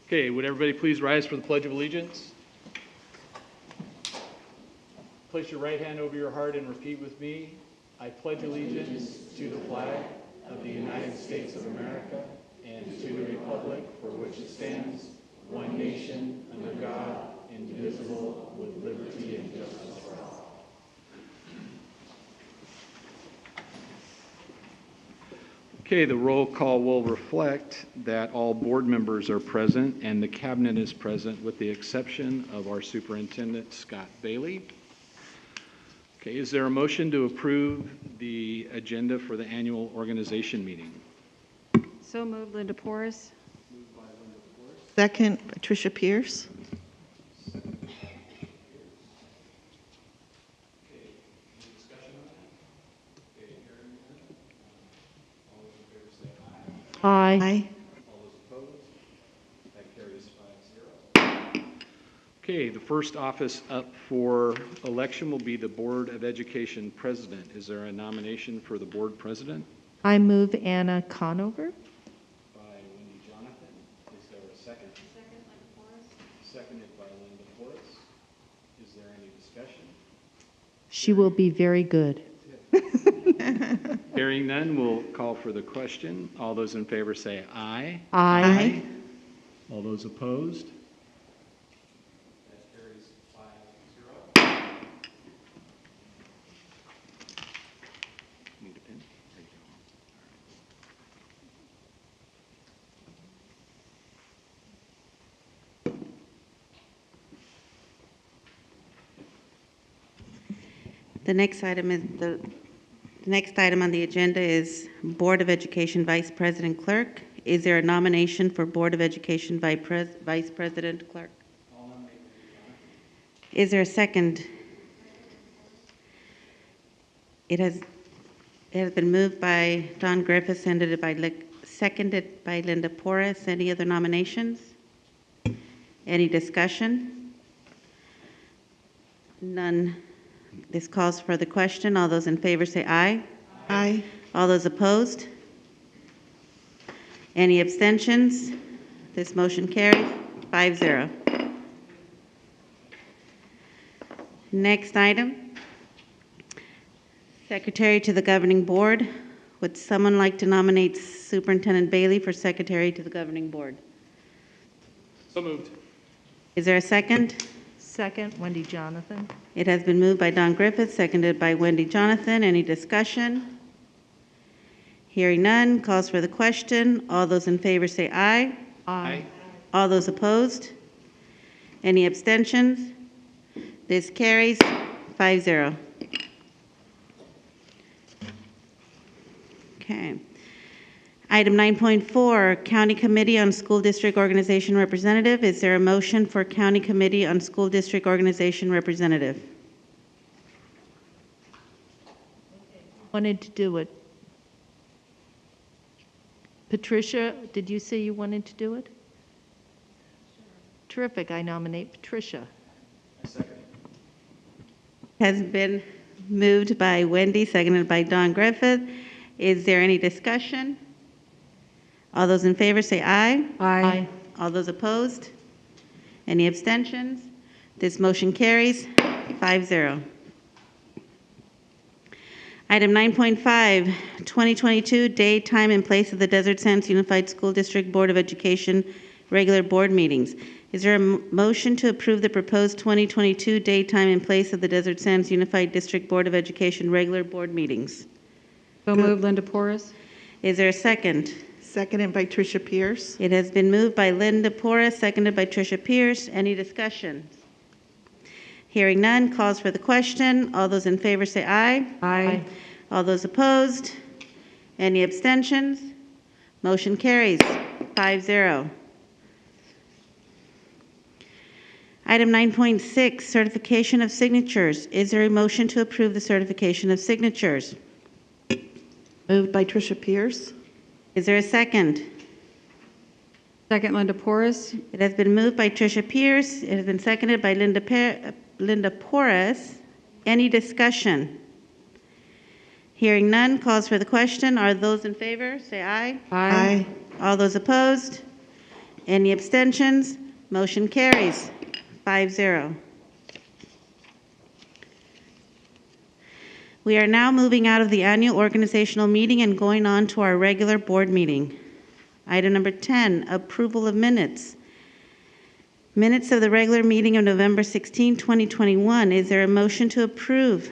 Okay, would everybody please rise for the Pledge of Allegiance? Place your right hand over your heart and repeat with me. I pledge allegiance to the flag of the United States of America and to the republic for which it stands, one nation, under God, indivisible, with liberty and justice for all. Okay, the roll call will reflect that all board members are present and the cabinet is present with the exception of our superintendent, Scott Bailey. Okay, is there a motion to approve the agenda for the annual organization meeting? So moved, Linda Porras. Moved by Linda Porras. Second, Patricia Pierce. Second. Okay, any discussion on that? Okay, hearing none. All those in favor say aye. Aye. All those opposed? That carries 5-0. Okay, the first office up for election will be the Board of Education President. Is there a nomination for the Board President? I move Anna Conover. By Wendy Jonathan. Is there a second? Second, Linda Porras. Seconded by Linda Porras. Is there any discussion? She will be very good. Hearing none, we'll call for the question. All those in favor say aye. Aye. All those opposed? That carries 5-0. Need a pen? There you go. The next item on the agenda is Board of Education Vice President Clerk. Is there a nomination for Board of Education Vice President Clerk? Is there a second? It has been moved by Don Griffith, seconded by Linda Porras. Any other nominations? Any discussion? None. This calls for the question. All those in favor say aye. Aye. All those opposed? Any abstentions? This motion carries 5-0. Next item. Secretary to the Governing Board. Would someone like to nominate Superintendent Bailey for Secretary to the Governing Board? So moved. Is there a second? Second, Wendy Jonathan. It has been moved by Don Griffith, seconded by Wendy Jonathan. Any discussion? Hearing none, calls for the question. All those in favor say aye. Aye. All those opposed? Any abstentions? This carries 5-0. Okay. Item 9.4, County Committee on School District Organization Representative. Is there a motion for County Committee on School District Organization Representative? Wanted to do it. Patricia, did you say you wanted to do it? Terrific. I nominate Patricia. Has been moved by Wendy, seconded by Don Griffith. Is there any discussion? All those in favor say aye. Aye. All those opposed? Any abstentions? This motion carries 5-0. Item 9.5, 2022 date, time, and place of the Desert Sands Unified School District Board of Education regular board meetings. Is there a motion to approve the proposed 2022 date, time, and place of the Desert Sands Unified District Board of Education regular board meetings? So moved, Linda Porras. Is there a second? Seconded by Tricia Pierce. It has been moved by Linda Porras, seconded by Tricia Pierce. Any discussion? Hearing none, calls for the question. All those in favor say aye. Aye. All those opposed? Any abstentions? Motion carries 5-0. Item 9.6, certification of signatures. Is there a motion to approve the certification of signatures? Moved by Tricia Pierce. Is there a second? Second, Linda Porras. It has been moved by Tricia Pierce. It has been seconded by Linda Porras. Any discussion? Hearing none, calls for the question. Are those in favor? Say aye. Aye. All those opposed? Any abstentions? Motion carries 5-0. We are now moving out of the annual organizational meeting and going on to our regular board meeting. Item number 10, approval of minutes. Minutes of the regular meeting of November 16, 2021. Is there a motion to approve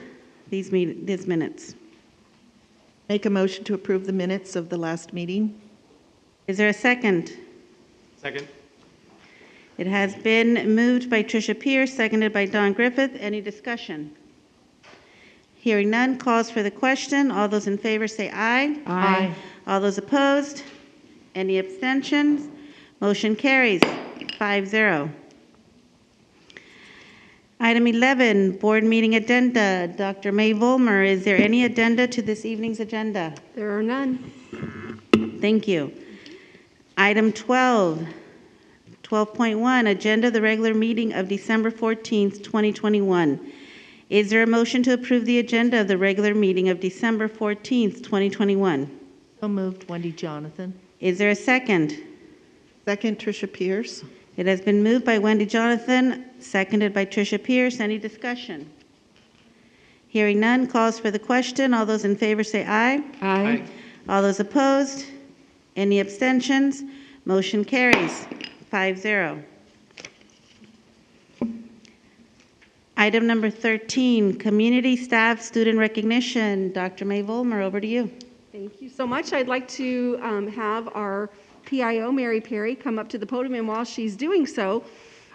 these minutes? Make a motion to approve the minutes of the last meeting. Is there a second? Second. It has been moved by Tricia Pierce, seconded by Don Griffith. Any discussion? Hearing none, calls for the question. All those in favor say aye. Aye. All those opposed? Any abstentions? Motion carries 5-0. Item 11, board meeting addenda. Dr. May Vollmer, is there any addenda to this evening's agenda? There are none. Thank you. Item 12, 12.1, agenda of the regular meeting of December 14th, 2021. Is there a motion to approve the agenda of the regular meeting of December 14th, 2021? So moved, Wendy Jonathan. Is there a second? Second, Tricia Pierce. It has been moved by Wendy Jonathan, seconded by Tricia Pierce. Any discussion? Hearing none, calls for the question. All those in favor say aye. Aye. All those opposed? Any abstentions? Motion carries 5-0. Item number 13, community staff student recognition. Dr. May Vollmer, over to you. Thank you so much. I'd like to have our PIO, Mary Perry, come up to the podium, and while she's doing so,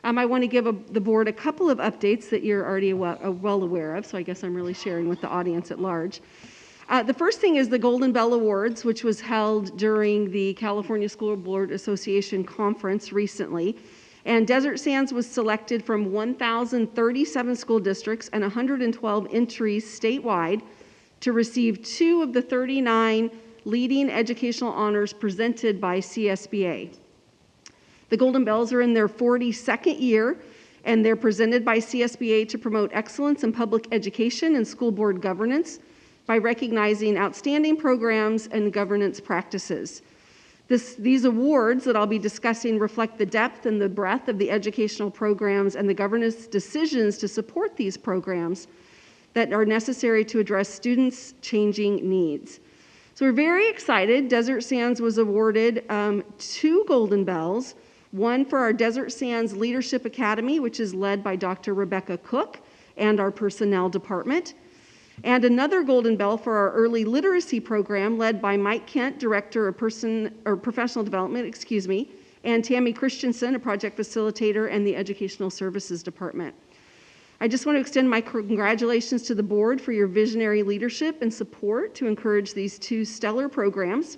I want to give the board a couple of updates that you're already well aware of, so I guess I'm really sharing with the audience at large. The first thing is the Golden Bell Awards, which was held during the California School Board Association conference recently. And Desert Sands was selected from 1,037 school districts and 112 entries statewide to receive 2 of the 39 leading educational honors presented by CSBA. The Golden Bells are in their 42nd year, and they're presented by CSBA to promote excellence in public education and school board governance by recognizing outstanding programs and governance practices. These awards that I'll be discussing reflect the depth and the breadth of the educational programs and the governance decisions to support these programs that are necessary to address students' changing needs. So we're very excited. Desert Sands was awarded 2 Golden Bells, one for our Desert Sands Leadership Academy, which is led by Dr. Rebecca Cook and our personnel department, and another Golden Bell for our early literacy program led by Mike Kent, Director of Professional Development, and Tammy Christensen, a project facilitator, and the Educational Services Department. I just want to extend my congratulations to the board for your visionary leadership and support to encourage these 2 stellar programs.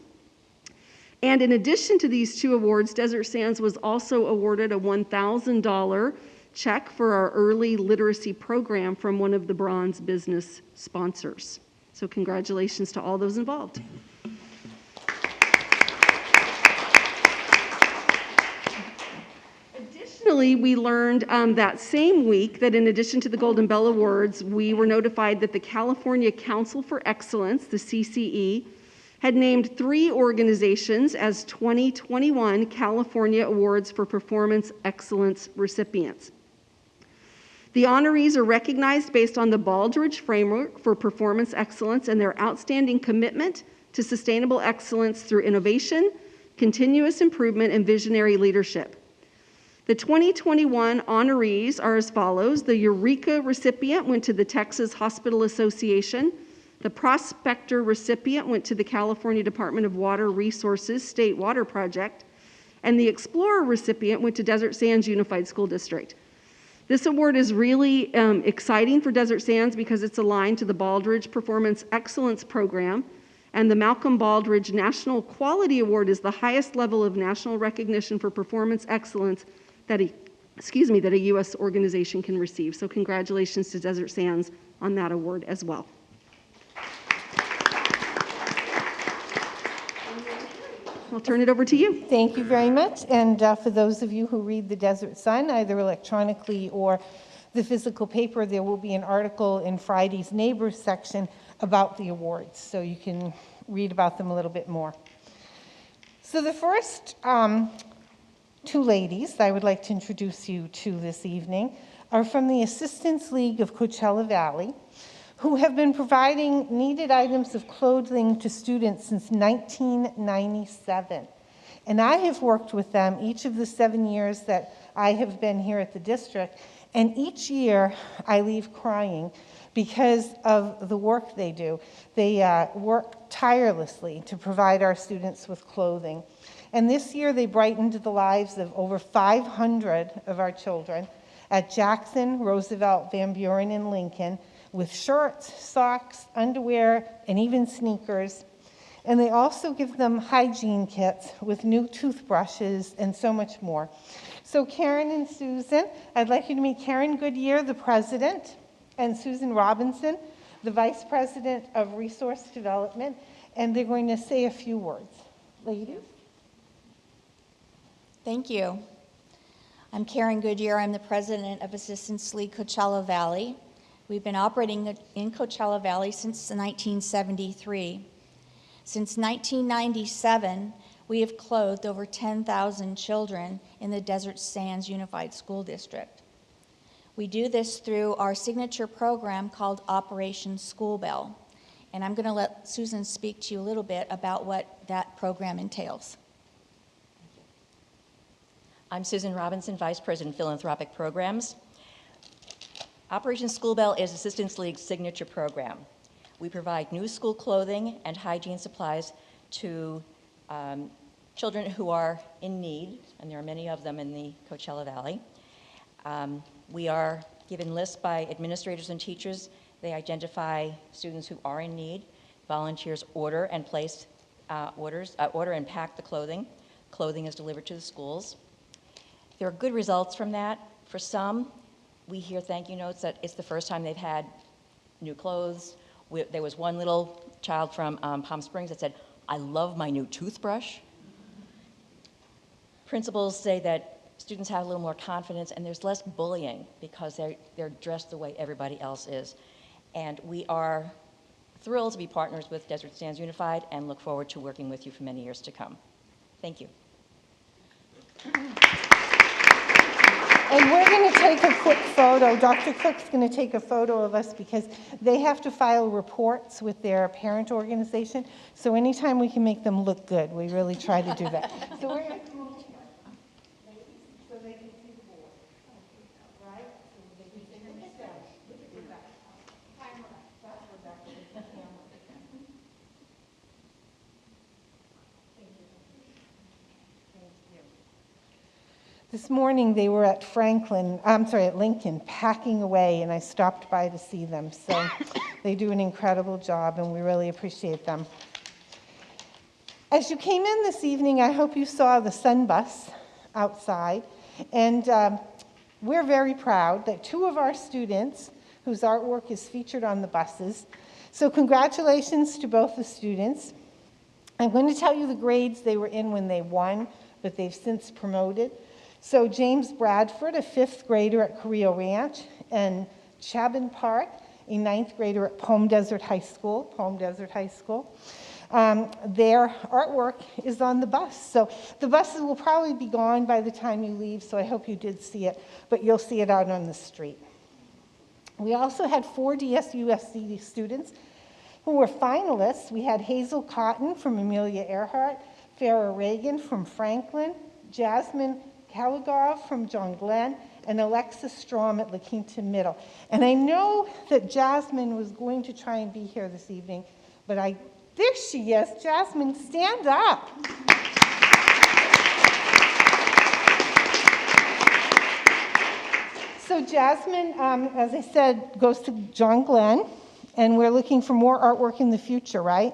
And in addition to these 2 awards, Desert Sands was also awarded a $1,000 check for our early literacy program from one of the Bronze business sponsors. So congratulations to all those involved. Additionally, we learned that same week that in addition to the Golden Bell Awards, we were notified that the California Council for Excellence, the CCE, had named 3 organizations as 2021 California Awards for Performance Excellence recipients. The honorees are recognized based on the Baldrige Framework for Performance Excellence and their outstanding commitment to sustainable excellence through innovation, continuous improvement, and visionary leadership. The 2021 honorees are as follows. The Eureka recipient went to the Texas Hospital Association. The Prospector recipient went to the California Department of Water Resources State Water Project. And the Explorer recipient went to Desert Sands Unified School District. This award is really exciting for Desert Sands because it's aligned to the Baldrige Performance Excellence Program, and the Malcolm Baldrige National Quality Award is the highest level of national recognition for performance excellence that a U.S. organization can receive. So congratulations to Desert Sands on that award as well. I'll turn it over to you. Thank you very much. And for those of you who read the Desert Sun, either electronically or the physical paper, there will be an article in Friday's Neighbors section about the awards, so you can read about them a little bit more. So the first Two ladies I would like to introduce you to this evening are from the Assistance League of Coachella Valley, who have been providing needed items of clothing to students since 1997. And I have worked with them each of the 7 years that I have been here at the district, and each year I leave crying because of the work they do. They work tirelessly to provide our students with clothing. And this year they brightened the lives of over 500 of our children at Jackson, Roosevelt, Van Buren, and Lincoln with shirts, socks, underwear, and even sneakers. And they also give them hygiene kits with new toothbrushes and so much more. So Karen and Susan, I'd like you to meet Karen Goodyear, the president, and Susan Robinson, the vice president of resource development, and they're going to say a few words. Ladies. Thank you. I'm Karen Goodyear. I'm the president of Assistance League Coachella Valley. We've been operating in Coachella Valley since 1973. Since 1997, we have clothed over 10,000 children in the Desert Sands Unified School District. We do this through our signature program called Operation School Bell. And I'm going to let Susan speak to you a little bit about what that program entails. I'm Susan Robinson, Vice President, Philanthropic Programs. Operation School Bell is Assistance League's signature program. We provide new school clothing and hygiene supplies to children who are in need, and there are many of them in the Coachella Valley. We are given lists by administrators and teachers. They identify students who are in need. Volunteers order and place order and pack the clothing. Clothing is delivered to the schools. There are good results from that. For some, we hear thank you notes that it's the first time they've had new clothes. There was one little child from Palm Springs that said, "I love my new toothbrush." Principals say that students have a little more confidence and there's less bullying because they're dressed the way everybody else is. And we are thrilled to be partners with Desert Sands Unified and look forward to working with you for many years to come. Thank you. And we're going to take a quick photo. Dr. Cook's going to take a photo of us because they have to file reports with their parent organization. So anytime we can make them look good, we really try to do that. So we're going to come over here, so they can see the board. Right? So they can see themselves. Look at Rebecca. Hi, Rebecca. That's Rebecca with the camera. Thank you. Thank you. This morning they were at Lincoln, packing away, and I stopped by to see them. So they do an incredible job, and we really appreciate them. As you came in this evening, I hope you saw the Sun Bus outside, and we're very proud that two of our students, whose artwork is featured on the buses. So congratulations to both the students. I'm going to tell you the grades they were in when they won, but they've since promoted. So James Bradford, a 5th grader at Carrillo Ranch, and Chabin Park, a 9th grader at Palm Desert High School. Their artwork is on the bus. So the buses will probably be gone by the time you leave, so I hope you did see it, but you'll see it out on the street. We also had 4 DSUSD students who were finalists. We had Hazel Cotton from Amelia Earhart, Farrah Reagan from Franklin, Jasmine Caligov from John Glenn, and Alexis Strom at La Quinta Middle. And I know that Jasmine was going to try and be here this evening, but there she is. Jasmine, stand up. So Jasmine, as I said, goes to John Glenn, and we're looking for more artwork in the future, right?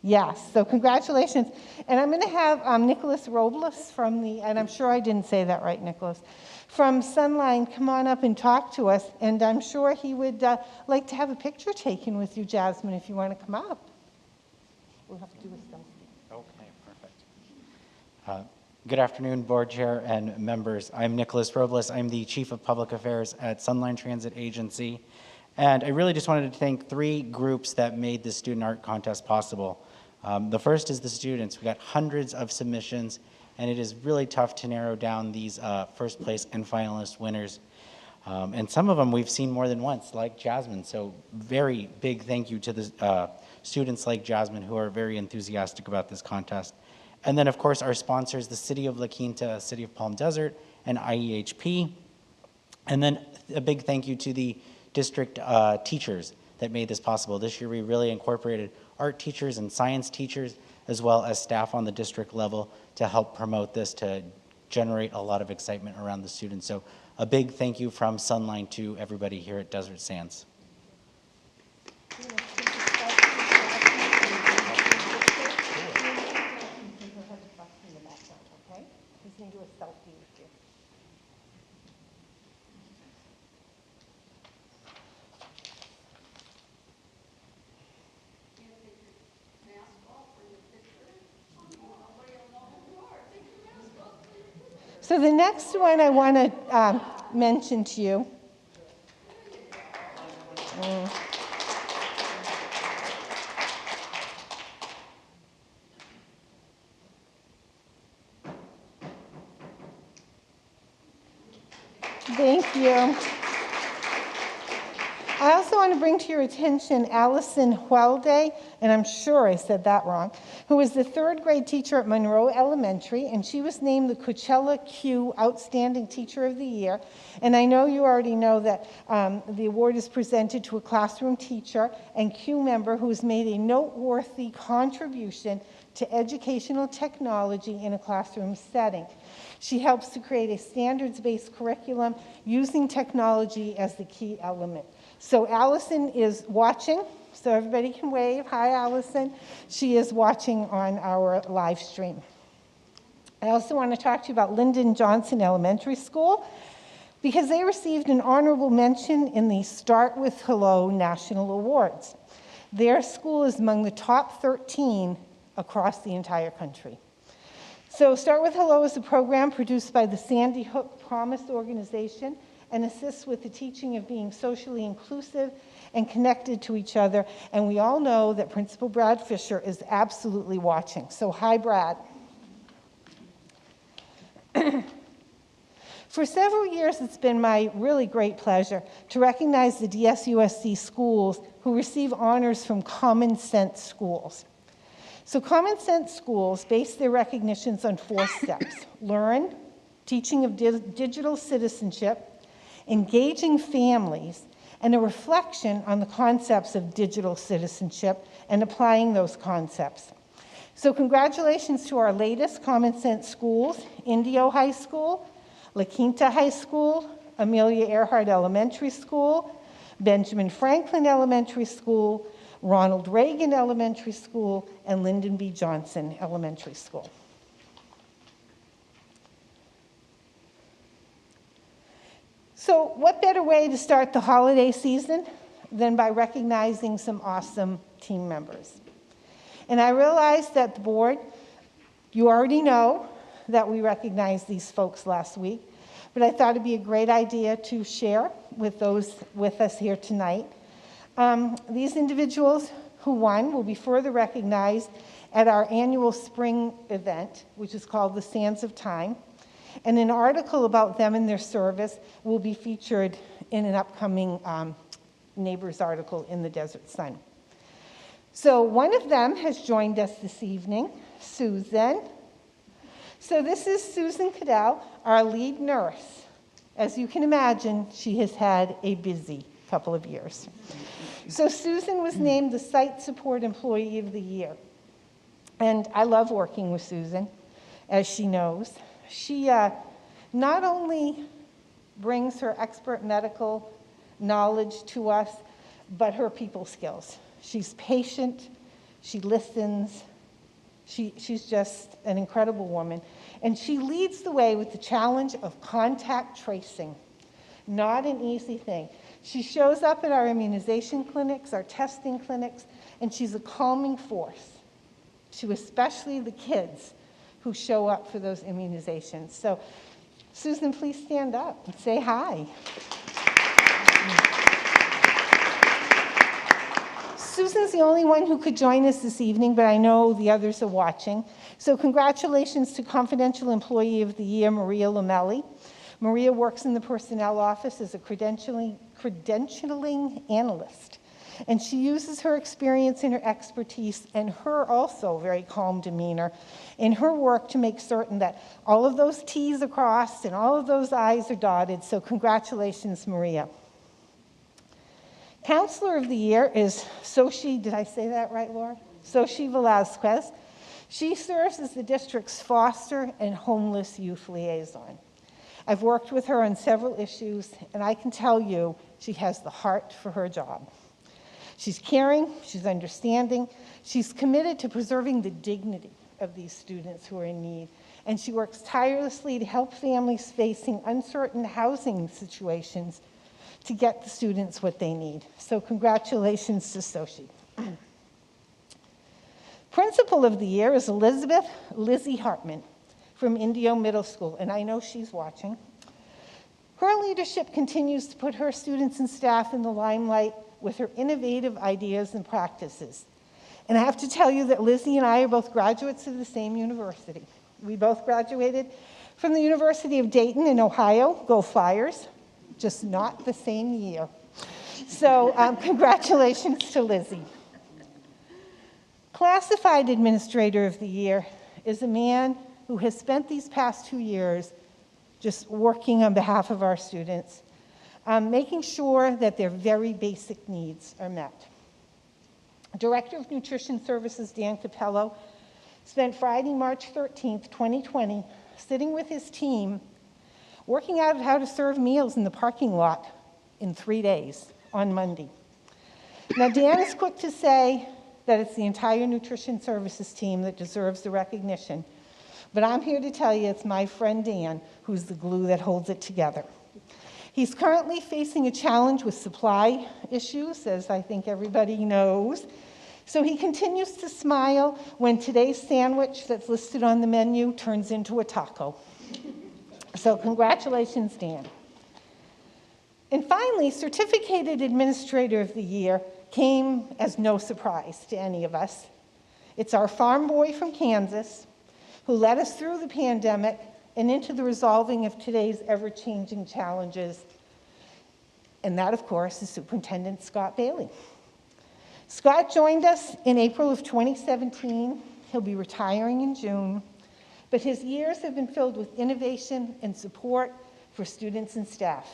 Yes, so congratulations. And I'm going to have Nicholas Robles and I'm sure I didn't say that right, Nicholas, from Sunline come on up and talk to us, and I'm sure he would like to have a picture taken with you, Jasmine, if you want to come up. We'll have to do a selfie. Okay, perfect. Good afternoon, Board Chair and members. I'm Nicholas Robles. I'm the Chief of Public Affairs at Sunline Transit Agency. And I really just wanted to thank 3 groups that made the student art contest possible. The first is the students. We got hundreds of submissions, and it is really tough to narrow down these first place and finalist winners. And some of them we've seen more than once, like Jasmine. So very big thank you to the students like Jasmine who are very enthusiastic about this contest. And then, of course, our sponsors, the City of La Quinta, City of Palm Desert, and IEHP. And then a big thank you to the district teachers that made this possible. This year we really incorporated art teachers and science teachers, as well as staff on the district level to help promote this, to generate a lot of excitement around the students. So a big thank you from Sunline to everybody here at Desert Sands. So the next one I want to mention to you. Thank you. I also want to bring to your attention Allison Huelde, and I'm sure I said that wrong, who is the third grade teacher at Monroe Elementary, and she was named the Coachella Q Outstanding Teacher of the Year. And I know you already know that the award is presented to a classroom teacher and Q member who has made a noteworthy contribution to educational technology in a classroom setting. She helps to create a standards-based curriculum using technology as the key element. So Allison is watching, so everybody can wave. Hi, Allison. She is watching on our live stream. I also want to talk to you about Lyndon Johnson Elementary School because they received an honorable mention in the Start with Hello National Awards. Their school is among the top 13 across the entire country. So Start with Hello is a program produced by the Sandy Hook Promise organization and assists with the teaching of being socially inclusive and connected to each other. And we all know that Principal Brad Fisher is absolutely watching. So hi, Brad. For several years, it's been my really great pleasure to recognize the DSUSD schools who receive honors from Common Sense Schools. So Common Sense Schools base their recognitions on 4 steps: learn, teaching of digital citizenship, engaging families, and a reflection on the concepts of digital citizenship and applying those concepts. So congratulations to our latest Common Sense schools: Indio High School, La Quinta High School, Amelia Earhart Elementary School, Benjamin Franklin Elementary School, Ronald Reagan Elementary School, and Lyndon B. Johnson Elementary School. So what better way to start the holiday season than by recognizing some awesome team members? And I realize that the board, you already know that we recognized these folks last week, but I thought it'd be a great idea to share with those with us here tonight. These individuals who won will be further recognized at our annual spring event, which is called the Sands of Time. And an article about them and their service will be featured in an upcoming Neighbors article in the Desert Sun. So one of them has joined us this evening, Susan. So this is Susan Cadell, our lead nurse. As you can imagine, she has had a busy couple of years. So Susan was named the Site Support Employee of the Year. And I love working with Susan, as she knows. She not only brings her expert medical knowledge to us, but her people skills. She's patient, she listens, she's just an incredible woman. And she leads the way with the challenge of contact tracing. Not an easy thing. She shows up at our immunization clinics, our testing clinics, and she's a calming force to especially the kids who show up for those immunizations. So, Susan, please stand up and say hi. Susan's the only one who could join us this evening, but I know the others are watching. So congratulations to Confidential Employee of the Year, Maria Lamelli. Maria works in the personnel office as a credentialing analyst. And she uses her experience and her expertise and her also very calm demeanor in her work to make certain that all of those T's are crossed and all of those I's are dotted. So congratulations, Maria. Counselor of the Year is Xochitl, did I say that right, Laura? Xochitl Velazquez. She serves as the district's foster and homeless youth liaison. I've worked with her on several issues, and I can tell you she has the heart for her job. She's caring, she's understanding, she's committed to preserving the dignity of these students who are in need, and she works tirelessly to help families facing uncertain housing situations to get the students what they need. So congratulations to Xochitl. Principal of the Year is Lizzie Hartman from Indio Middle School, and I know she's watching. Her leadership continues to put her students and staff in the limelight with her innovative ideas and practices. And I have to tell you that Lizzie and I are both graduates of the same university. We both graduated from the University of Dayton in Ohio, go Flyers, just not the same year. So congratulations to Lizzie. Classified Administrator of the Year is a man who has spent these past 2 years just working on behalf of our students, making sure that their very basic needs are met. Director of Nutrition Services Dan Capello spent Friday, March 13th, 2020, sitting with his team, working out how to serve meals in the parking lot in 3 days on Monday. Now, Dan is quick to say that it's the entire Nutrition Services team that deserves the recognition, but I'm here to tell you it's my friend Dan who's the glue that holds it together. He's currently facing a challenge with supply issues, as I think everybody knows. So he continues to smile when today's sandwich that's listed on the menu turns into a taco. So congratulations, Dan. And finally, Certificated Administrator of the Year came as no surprise to any of us. It's our farm boy from Kansas who led us through the pandemic and into the resolving of today's ever-changing challenges. And that, of course, is Superintendent Scott Bailey. Scott joined us in April of 2017. He'll be retiring in June, but his years have been filled with innovation and support for students and staff.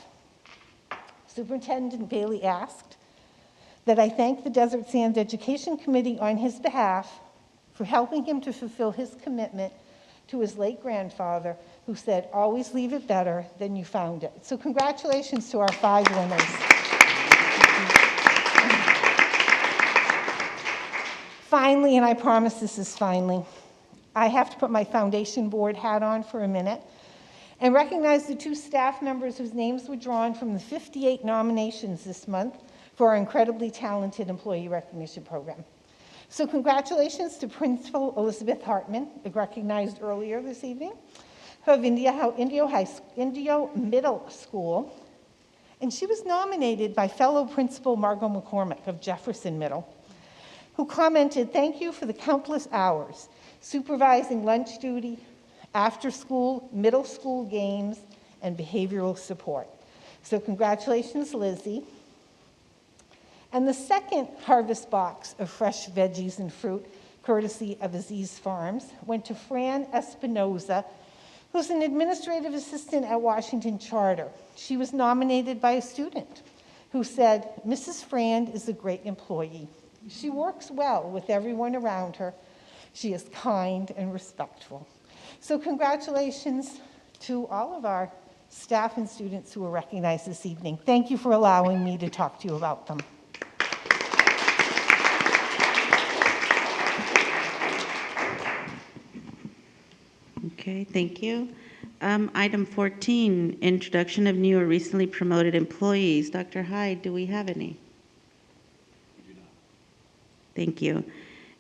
Superintendent Bailey asked that I thank the Desert Sands Education Committee on his behalf for helping him to fulfill his commitment to his late grandfather, who said, always leave it better than you found it. So congratulations to our 5 winners. Finally, and I promise this is finally, I have to put my foundation board hat on for a minute and recognize the 2 staff members whose names were drawn from the 58 nominations this month for our incredibly talented employee recognition program. So congratulations to Principal Elizabeth Hartman, recognized earlier this evening, of Indio Middle School. And she was nominated by fellow Principal Margot McCormick of Jefferson Middle, who commented, thank you for the countless hours supervising lunch duty, after school, middle school games, and behavioral support. So congratulations, Lizzie. And the second harvest box of fresh veggies and fruit, courtesy of Aziz Farms, went to Fran Espinoza, who's an administrative assistant at Washington Charter. She was nominated by a student who said, Mrs. Fran is a great employee. She works well with everyone around her. She is kind and respectful. So congratulations to all of our staff and students who were recognized this evening. Thank you for allowing me to talk to you about them. Okay, thank you. Item 14, introduction of new or recently promoted employees. Dr. Hyde, do we have any? We do not. Thank you.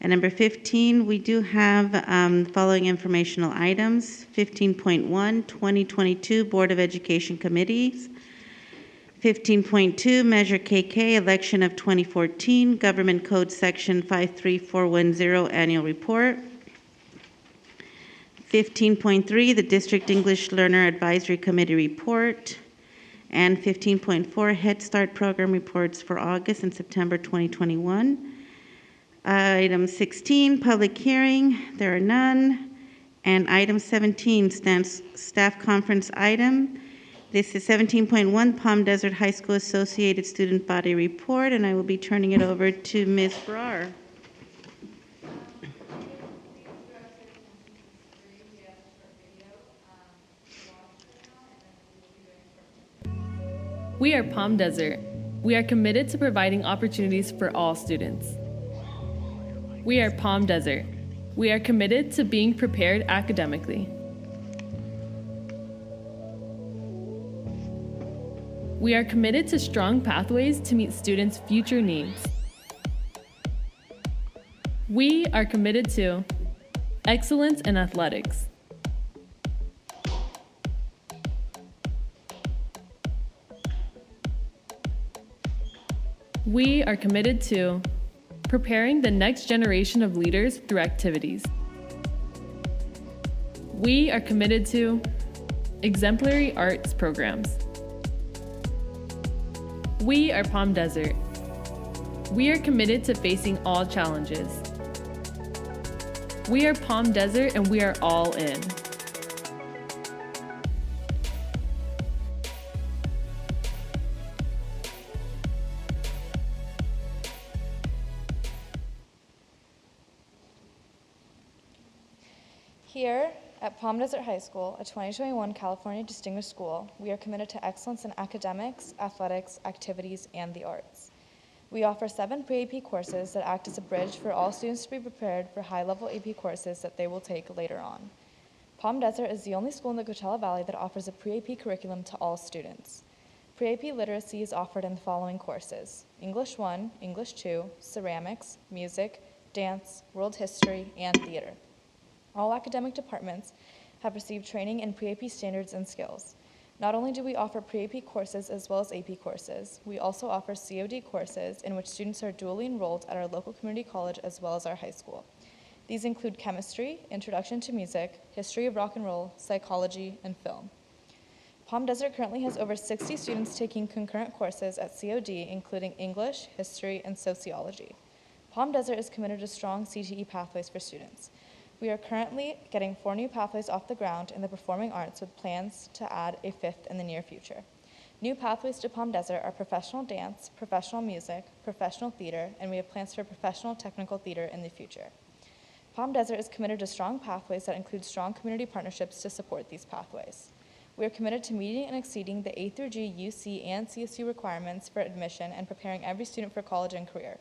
And number 15, we do have the following informational items. 15.1, 2022 Board of Education Committees. 15.2, Measure KK, Election of 2014, Government Code Section 53410, Annual Report. 15.3, the District English Learner Advisory Committee Report. And 15.4, Head Start Program Reports for August and September 2021. Item 16, Public Hearing, there are none. And item 17, Staff Conference Item. This is 17.1, Palm Desert High School Associated Student Body Report, and I will be turning it over to Ms. Brar. We are Palm Desert. We are committed to providing opportunities for all students. We are Palm Desert. We are committed to being prepared academically. We are committed to strong pathways to meet students' future needs. We are committed to excellence in athletics. We are committed to preparing the next generation of leaders through activities. We are committed to exemplary arts programs. We are Palm Desert. We are committed to facing all challenges. We are Palm Desert and we are all in. Here at Palm Desert High School, a 2021 California Distinguished School, we are committed to excellence in academics, athletics, activities, and the arts. We offer 7 pre-AP courses that act as a bridge for all students to be prepared for high-level AP courses that they will take later on. Palm Desert is the only school in the Coachella Valley that offers a pre-AP curriculum to all students. Pre-AP literacy is offered in the following courses: English 1, English 2, ceramics, music, dance, world history, and theater. All academic departments have received training in pre-AP standards and skills. Not only do we offer pre-AP courses as well as AP courses, we also offer COD courses in which students are dually enrolled at our local community college as well as our high school. These include chemistry, introduction to music, history of rock and roll, psychology, and film. Palm Desert currently has over 60 students taking concurrent courses at COD, including English, history, and sociology. Palm Desert is committed to strong CTE pathways for students. We are currently getting 4 new pathways off the ground in the performing arts with plans to add a 5th in the near future. New pathways to Palm Desert are professional dance, professional music, professional theater, and we have plans for professional technical theater in the future. Palm Desert is committed to strong pathways that include strong community partnerships to support these pathways. We are committed to meeting and exceeding the A through G UC and CSU requirements for admission and preparing every student for college and career.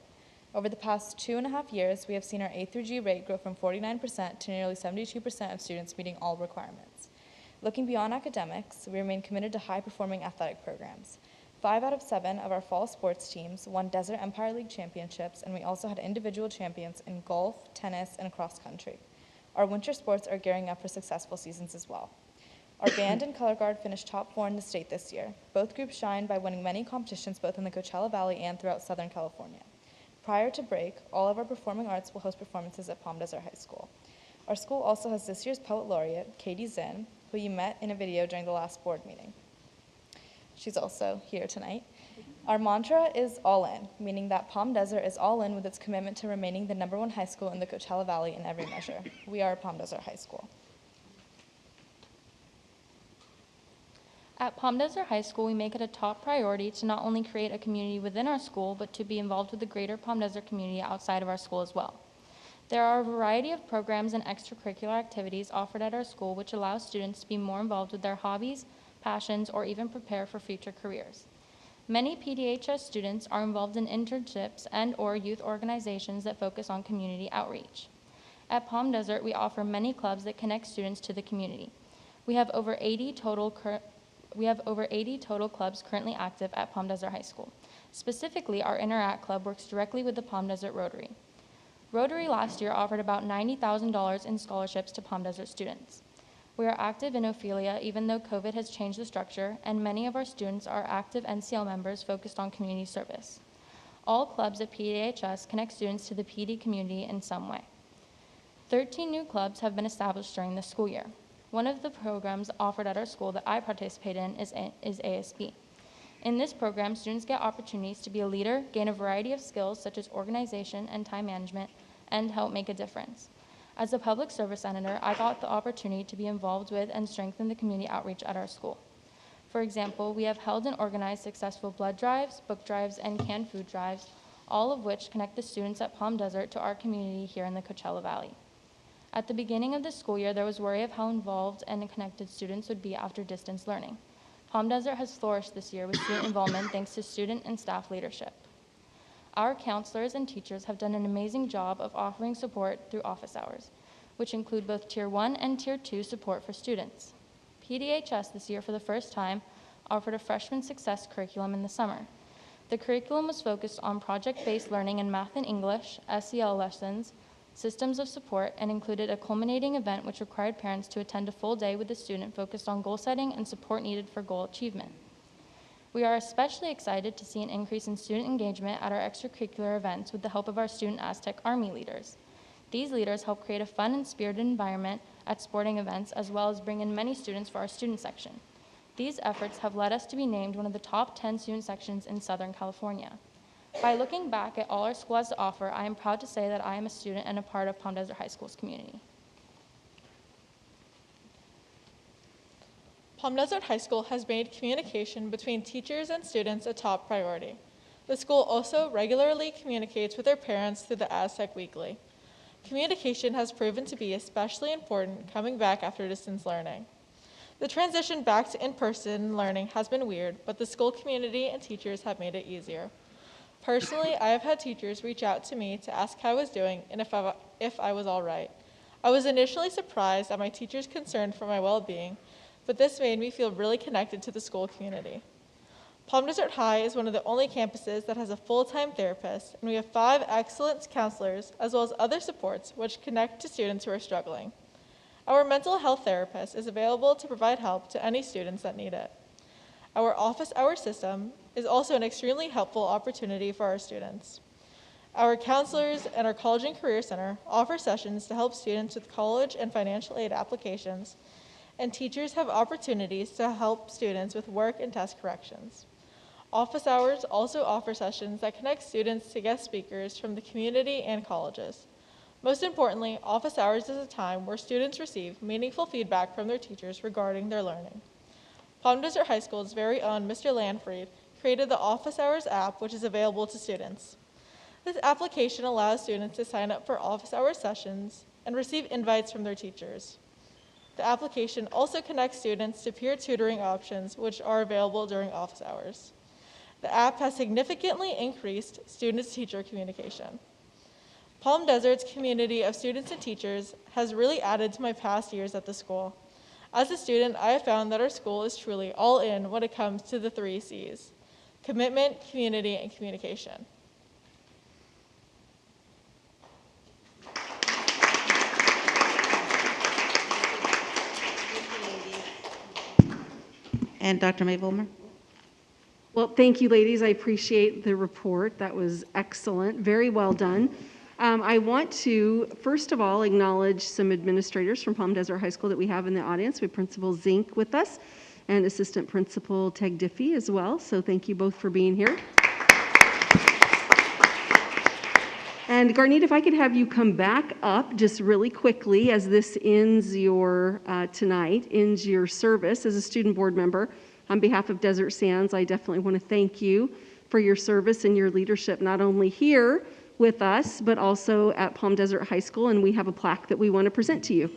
Over the past 2.5 years, we have seen our A through G rate grow from 49% to nearly 72% of students meeting all requirements. Looking beyond academics, we remain committed to high-performing athletic programs. 5 out of 7 of our fall sports teams won Desert Empire League championships, and we also had individual champions in golf, tennis, and cross country. Our winter sports are gearing up for successful seasons as well. Our band and color guard finished top 4 in the state this year. Both groups shined by winning many competitions both in the Coachella Valley and throughout Southern California. Prior to break, all of our performing arts will host performances at Palm Desert High School. Our school also has this year's Poet Laureate, Katie Zinn, who you met in a video during the last board meeting. She's also here tonight. Our mantra is all in, meaning that Palm Desert is all in with its commitment to remaining the #1 high school in the Coachella Valley in every measure. We are Palm Desert High School. At Palm Desert High School, we make it a top priority to not only create a community within our school, but to be involved with the greater Palm Desert community outside of our school as well. There are a variety of programs and extracurricular activities offered at our school which allow students to be more involved with their hobbies, passions, or even prepare for future careers. Many PDHS students are involved in internships and/or youth organizations that focus on community outreach. At Palm Desert, we offer many clubs that connect students to the community. We have over 80 total clubs currently active at Palm Desert High School. Specifically, our Interact Club works directly with the Palm Desert Rotary. Rotary last year offered about $90,000 in scholarships to Palm Desert students. We are active in Ophelia, even though COVID has changed the structure, and many of our students are active NCL members focused on community service. All clubs at PDHS connect students to the PD community in some way. 13 new clubs have been established during the school year. One of the programs offered at our school that I participate in is ASB. In this program, students get opportunities to be a leader, gain a variety of skills such as organization and time management, and help make a difference. As a public service senator, I got the opportunity to be involved with and strengthen the community outreach at our school. For example, we have held and organized successful blood drives, book drives, and canned food drives, all of which connect the students at Palm Desert to our community here in the Coachella Valley. At the beginning of the school year, there was worry of how involved and connected students would be after distance learning. Palm Desert has flourished this year with student involvement thanks to student and staff leadership. Our counselors and teachers have done an amazing job of offering support through office hours, which include both Tier 1 and Tier 2 support for students. PDHS this year, for the first time, offered a freshman success curriculum in the summer. The curriculum was focused on project-based learning in math and English, SEL lessons, systems of support, and included a culminating event which required parents to attend a full day with the student focused on goal setting and support needed for goal achievement. We are especially excited to see an increase in student engagement at our extracurricular events with the help of our student Aztec Army leaders. These leaders help create a fun and spirited environment at sporting events, as well as bring in many students for our student section. These efforts have led us to be named one of the top 10 student sections in Southern California. By looking back at all our school has to offer, I am proud to say that I am a student and a part of Palm Desert High School's community. Palm Desert High School has made communication between teachers and students a top priority. The school also regularly communicates with their parents through the Aztec Weekly. Communication has proven to be especially important coming back after distance learning. The transition back to in-person learning has been weird, but the school community and teachers have made it easier. Personally, I have had teachers reach out to me to ask how I was doing and if I was all right. I was initially surprised at my teachers' concern for my well-being, but this made me feel really connected to the school community. Palm Desert High is one of the only campuses that has a full-time therapist, and we have 5 excellent counselors as well as other supports which connect to students who are struggling. Our mental health therapist is available to provide help to any students that need it. Our office hour system is also an extremely helpful opportunity for our students. Our counselors and our College and Career Center offer sessions to help students with college and financial aid applications, and teachers have opportunities to help students with work and test corrections. Office hours also offer sessions that connect students to guest speakers from the community and colleges. Most importantly, office hours is a time where students receive meaningful feedback from their teachers regarding their learning. Palm Desert High School's very own Mr. Lanfried created the Office Hours app, which is available to students. This application allows students to sign up for office hours sessions and receive invites from their teachers. The application also connects students to peer tutoring options, which are available during office hours. The app has significantly increased student-to-teacher communication. Palm Desert's community of students and teachers has really added to my past years at the school. As a student, I have found that our school is truly all in when it comes to the 3 C's: commitment, community, and communication. And Dr. May Bulmer? Well, thank you, ladies. I appreciate the report. That was excellent. Very well done. I want to, first of all, acknowledge some administrators from Palm Desert High School that we have in the audience. We have Principal Zink with us and Assistant Principal Teg Diffie as well. So thank you both for being here. And Garnita, if I could have you come back up just really quickly as this ends your, tonight, ends your service as a student board member. On behalf of Desert Sands, I definitely want to thank you for your service and your leadership, not only here with us, but also at Palm Desert High School, and we have a plaque that we want to present to you.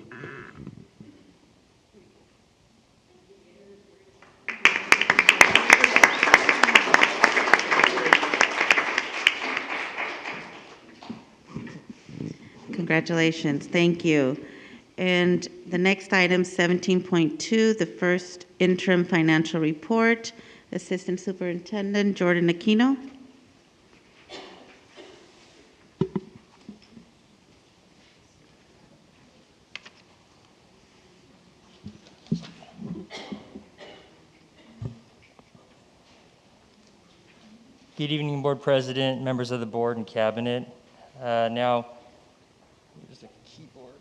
Congratulations. Thank you. And the next item, 17.2, the first interim financial report. Assistant Superintendent Jordan Aquino. Good evening, Board President, members of the Board and Cabinet. Now, here's the keyboard.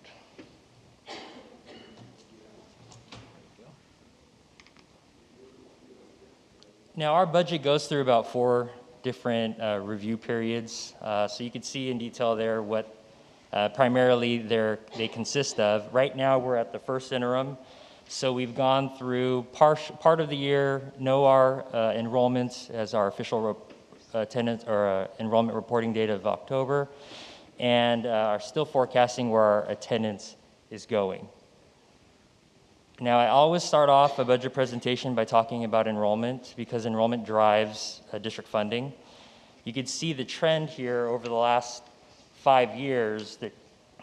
Now, our budget goes through about 4 different review periods. So you can see in detail there what primarily they consist of. Right now, we're at the first interim. So we've gone through part of the year, know our enrollment as our official attendance or enrollment reporting date of October, and are still forecasting where our attendance is going. Now, I always start off a budget presentation by talking about enrollment because enrollment drives district funding. You can see the trend here over the last 5 years that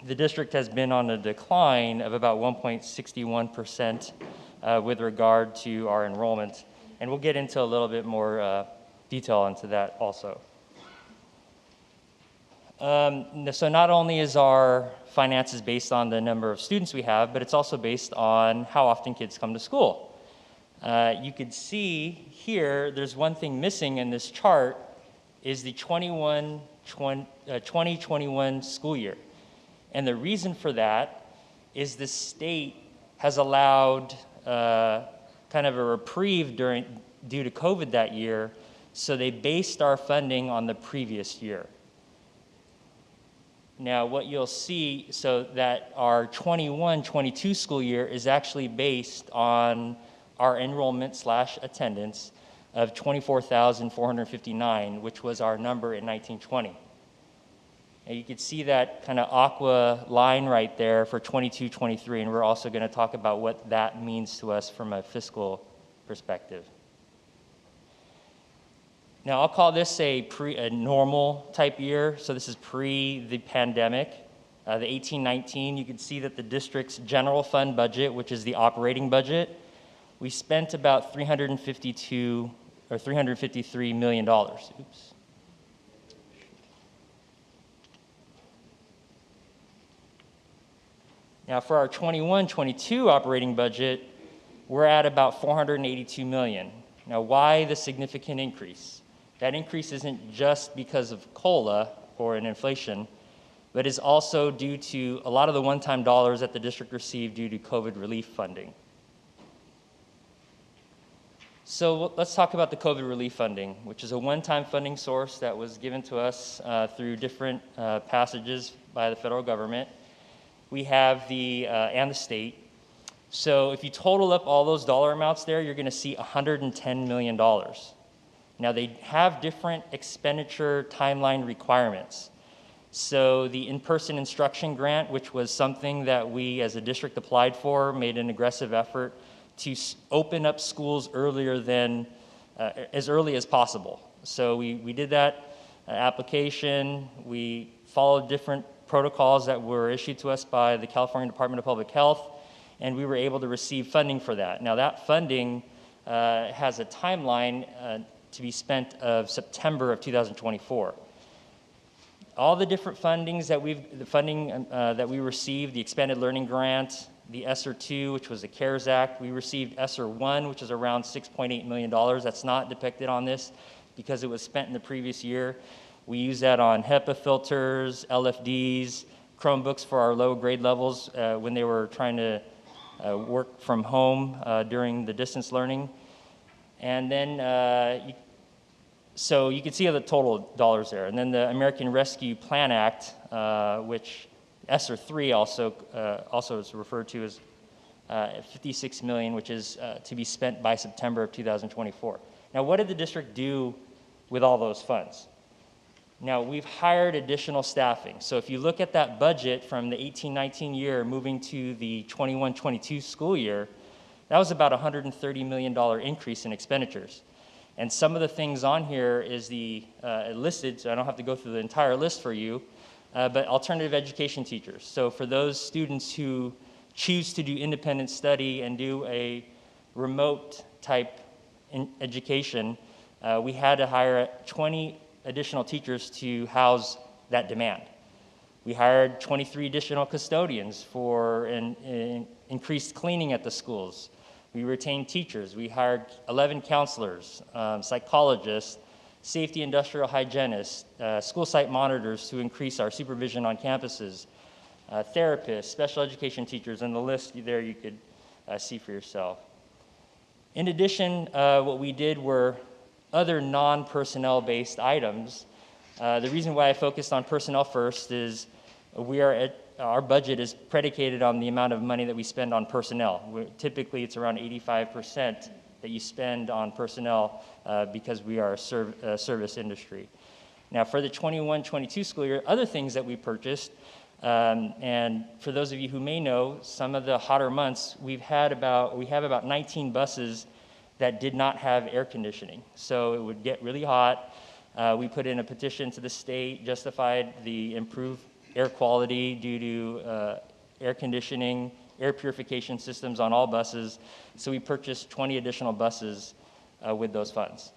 the district has been on a decline of about 1.61% with regard to our enrollment. And we'll get into a little bit more detail into that also. So not only is our finances based on the number of students we have, but it's also based on how often kids come to school. You could see here, there's one thing missing in this chart is the 2021 school year. And the reason for that is the state has allowed kind of a reprieve due to COVID that year, so they based our funding on the previous year. Now, what you'll see, so that our 21-22 school year is actually based on our enrollment/attendance of 24,459, which was our number in 1920. And you can see that kind of aqua line right there for 22-23, and we're also going to talk about what that means to us from a fiscal perspective. Now, I'll call this a normal type year, so this is pre the pandemic. The 18-19, you can see that the district's general fund budget, which is the operating budget, we spent about $353 million. Oops. Now, for our 21-22 operating budget, we're at about $482 million. Now, why the significant increase? That increase isn't just because of COLA or an inflation, but is also due to a lot of the one-time dollars that the district received due to COVID relief funding. So let's talk about the COVID relief funding, which is a one-time funding source that was given to us through different passages by the federal government. We have and the state. So if you total up all those dollar amounts there, you're going to see $110 million. Now, they have different expenditure timeline requirements. So the in-person instruction grant, which was something that we as a district applied for, made an aggressive effort to open up schools earlier than, as early as possible. So we did that application. We followed different protocols that were issued to us by the California Department of Public Health, and we were able to receive funding for that. Now, that funding has a timeline to be spent of September of 2024. All the different fundings that that we received, the expanded learning grant, the ESSER 2, which was the CARES Act, we received ESSER 1, which is around $6.8 million. That's not depicted on this because it was spent in the previous year. We use that on HEPA filters, LFDs, Chromebooks for our low grade levels when they were trying to work from home during the distance learning. And then, so you can see the total dollars there. And then the American Rescue Plan Act, which ESSER 3 also is referred to as $56 million, which is to be spent by September of 2024. Now, what did the district do with all those funds? Now, we've hired additional staffing. So if you look at that budget from the 18-19 year moving to the 21-22 school year, that was about a $130 million increase in expenditures. And some of the things on here is listed, so I don't have to go through the entire list for you, but alternative education teachers. So for those students who choose to do independent study and do a remote type education, we had to hire 20 additional teachers to house that demand. We hired 23 additional custodians for increased cleaning at the schools. We retained teachers. We hired 11 counselors, psychologists, safety industrial hygienists, school site monitors to increase our supervision on campuses, therapists, special education teachers, and the list there you could see for yourself. In addition, what we did were other non-personnel based items. The reason why I focused on personnel first is our budget is predicated on the amount of money that we spend on personnel. Typically, it's around 85% that you spend on personnel because we are a service industry. Now, for the 21-22 school year, other things that we purchased, and for those of you who may know, some of the hotter months, we have about 19 buses that did not have air conditioning. So it would get really hot. We put in a petition to the state, justified the improved air quality due to air conditioning, air purification systems on all buses. So we purchased 20 additional buses with those funds.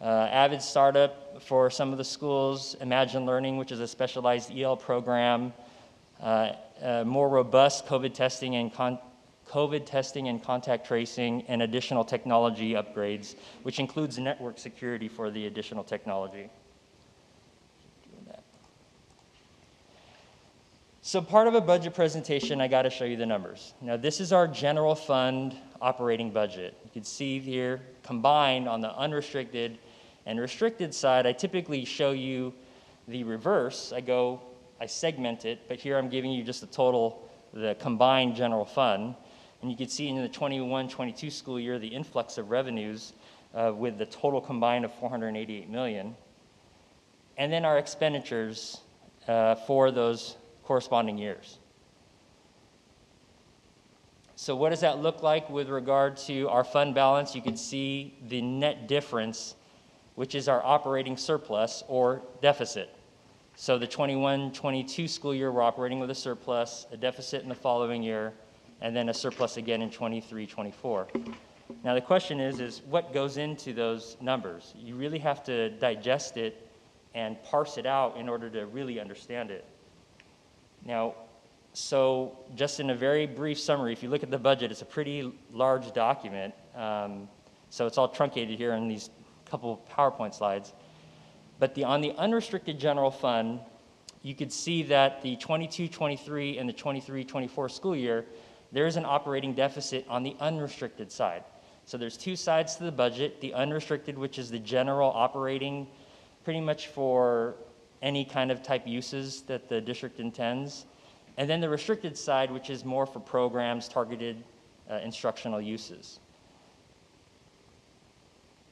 Avid Startup for some of the schools, Imagine Learning, which is a specialized EL program, more robust COVID testing and contact tracing, and additional technology upgrades, which includes network security for the additional technology. So part of a budget presentation, I got to show you the numbers. Now, this is our general fund operating budget. You can see here, combined on the unrestricted and restricted side, I typically show you the reverse. I segment it, but here I'm giving you just the total, the combined general fund. And you can see in the 21-22 school year, the influx of revenues with the total combined of $488 million. And then our expenditures for those corresponding years. So what does that look like with regard to our fund balance? You can see the net difference, which is our operating surplus or deficit. So the 21-22 school year, we're operating with a surplus, a deficit in the following year, and then a surplus again in 23-24. Now the question is what goes into those numbers? You really have to digest it and parse it out in order to really understand it. Now, so just in a very brief summary, if you look at the budget, it's a pretty large document. So it's all truncated here in these couple PowerPoint slides. But on the unrestricted general fund, you could see that the 22-23 and the 23-24 school year, there is an operating deficit on the unrestricted side. So there's two sides to the budget, the unrestricted, which is the general operating pretty much for any kind of type uses that the district intends, and then the restricted side, which is more for programs, targeted instructional uses.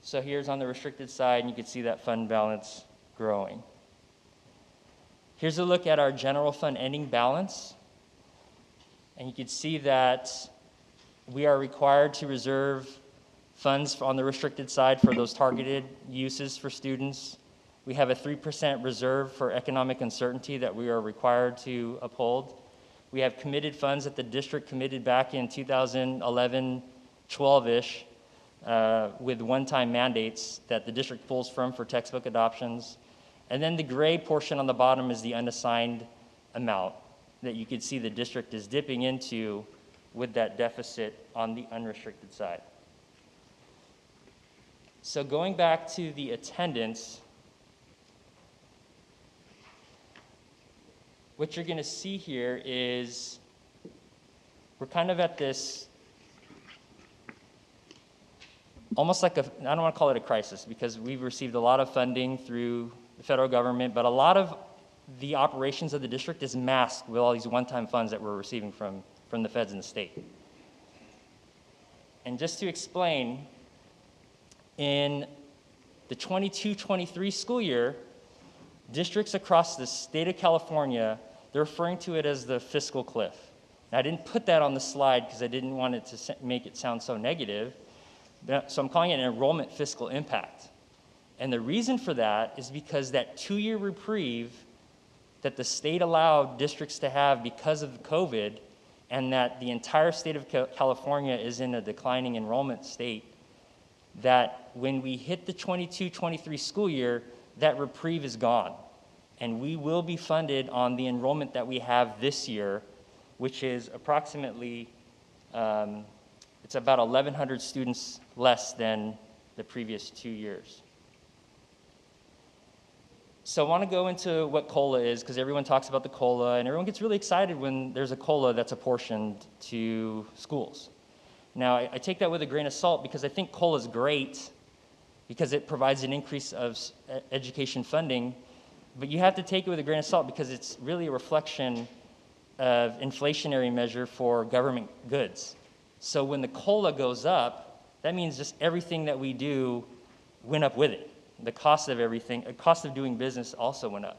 So here's on the restricted side, and you can see that fund balance growing. Here's a look at our general fund ending balance, and you can see that we are required to reserve funds on the restricted side for those targeted uses for students. We have a 3% reserve for economic uncertainty that we are required to uphold. We have committed funds that the district committed back in 2011, 12-ish, with one-time mandates that the district pulls from for textbook adoptions. And then the gray portion on the bottom is the unassigned amount that you can see the district is dipping into with that deficit on the unrestricted side. So going back to the attendance, what you're going to see here is we're kind of at this almost like I don't want to call it a crisis because we've received a lot of funding through the federal government, but a lot of the operations of the district is masked with all these one-time funds that we're receiving from the feds and the state. And just to explain, in the 22-23 school year, districts across the state of California, they're referring to it as the fiscal cliff. Now, I didn't put that on the slide because I didn't want it to make it sound so negative, so I'm calling it an enrollment fiscal impact. And the reason for that is because that 2-year reprieve that the state allowed districts to have because of COVID, and that the entire state of California is in a declining enrollment state, that when we hit the 22-23 school year, that reprieve is gone. And we will be funded on the enrollment that we have this year, which is approximately, it's about 1,100 students less than the previous 2 years. So I want to go into what COLA is, because everyone talks about the COLA, and everyone gets really excited when there's a COLA that's apportioned to schools. Now, I take that with a grain of salt, because I think COLA is great, because it provides an increase of education funding, but you have to take it with a grain of salt, because it's really a reflection of inflationary measure for government goods. So when the COLA goes up, that means just everything that we do went up with it. The cost of everything, the cost of doing business also went up.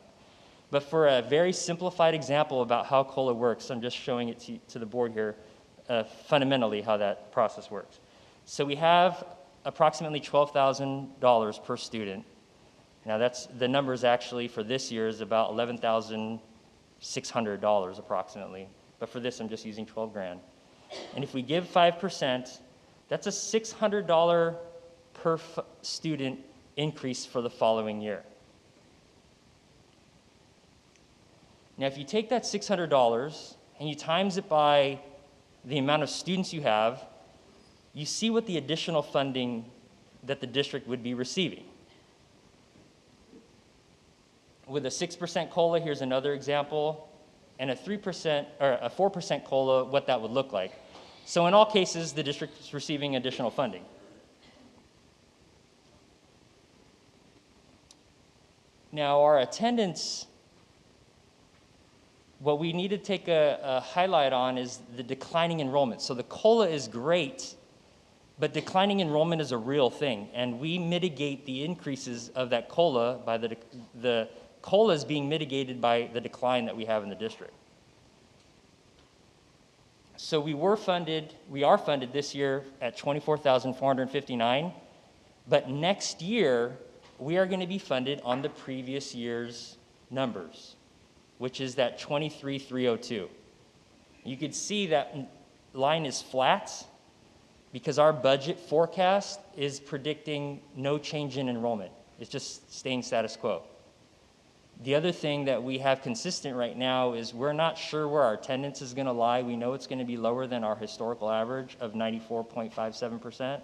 But for a very simplified example about how COLA works, I'm just showing it to the board here, fundamentally how that process works. So we have approximately $12,000 per student. Now that's, the numbers actually for this year is about $11,600 approximately. But for this, I'm just using 12 grand. And if we give 5%, that's a $600 per student increase for the following year. Now, if you take that $600 and you times it by the amount of students you have, you see what the additional funding that the district would be receiving. With a 6% COLA, here's another example, and a 3% or a 4% COLA, what that would look like. So in all cases, the district is receiving additional funding. Now, our attendance, what we need to take a highlight on is the declining enrollment. So the COLA is great, but declining enrollment is a real thing, and we mitigate the increases of that COLA by the COLA is being mitigated by the decline that we have in the district. So we are funded this year at $24,459, but next year, we are going to be funded on the previous year's numbers, which is that 23,302. You could see that line is flat because our budget forecast is predicting no change in enrollment. It's just staying status quo. The other thing that we have consistent right now is we're not sure where our attendance is going to lie. We know it's going to be lower than our historical average of 94.57%.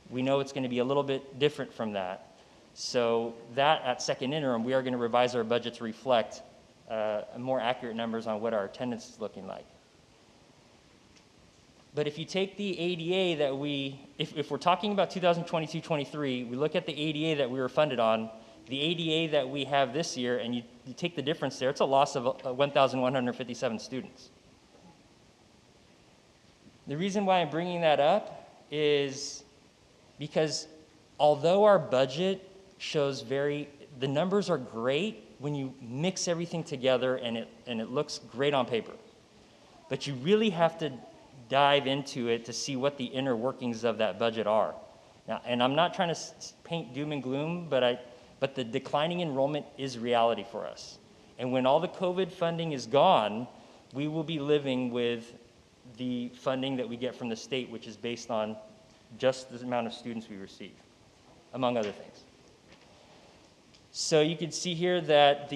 We know it's going to be a little bit different from that. So that at second interim, we are going to revise our budget to reflect more accurate numbers on what our attendance is looking like. But if you take the ADA that if we're talking about 2022-23, we look at the ADA that we were funded on, the ADA that we have this year, and you take the difference there, it's a loss of 1,157 students. The reason why I'm bringing that up is because although our budget shows the numbers are great when you mix everything together and it looks great on paper. But you really have to dive into it to see what the inner workings of that budget are. Now, and I'm not trying to paint doom and gloom, but the declining enrollment is reality for us. And when all the COVID funding is gone, we will be living with the funding that we get from the state, which is based on just the amount of students we receive, among other things. So you can see here that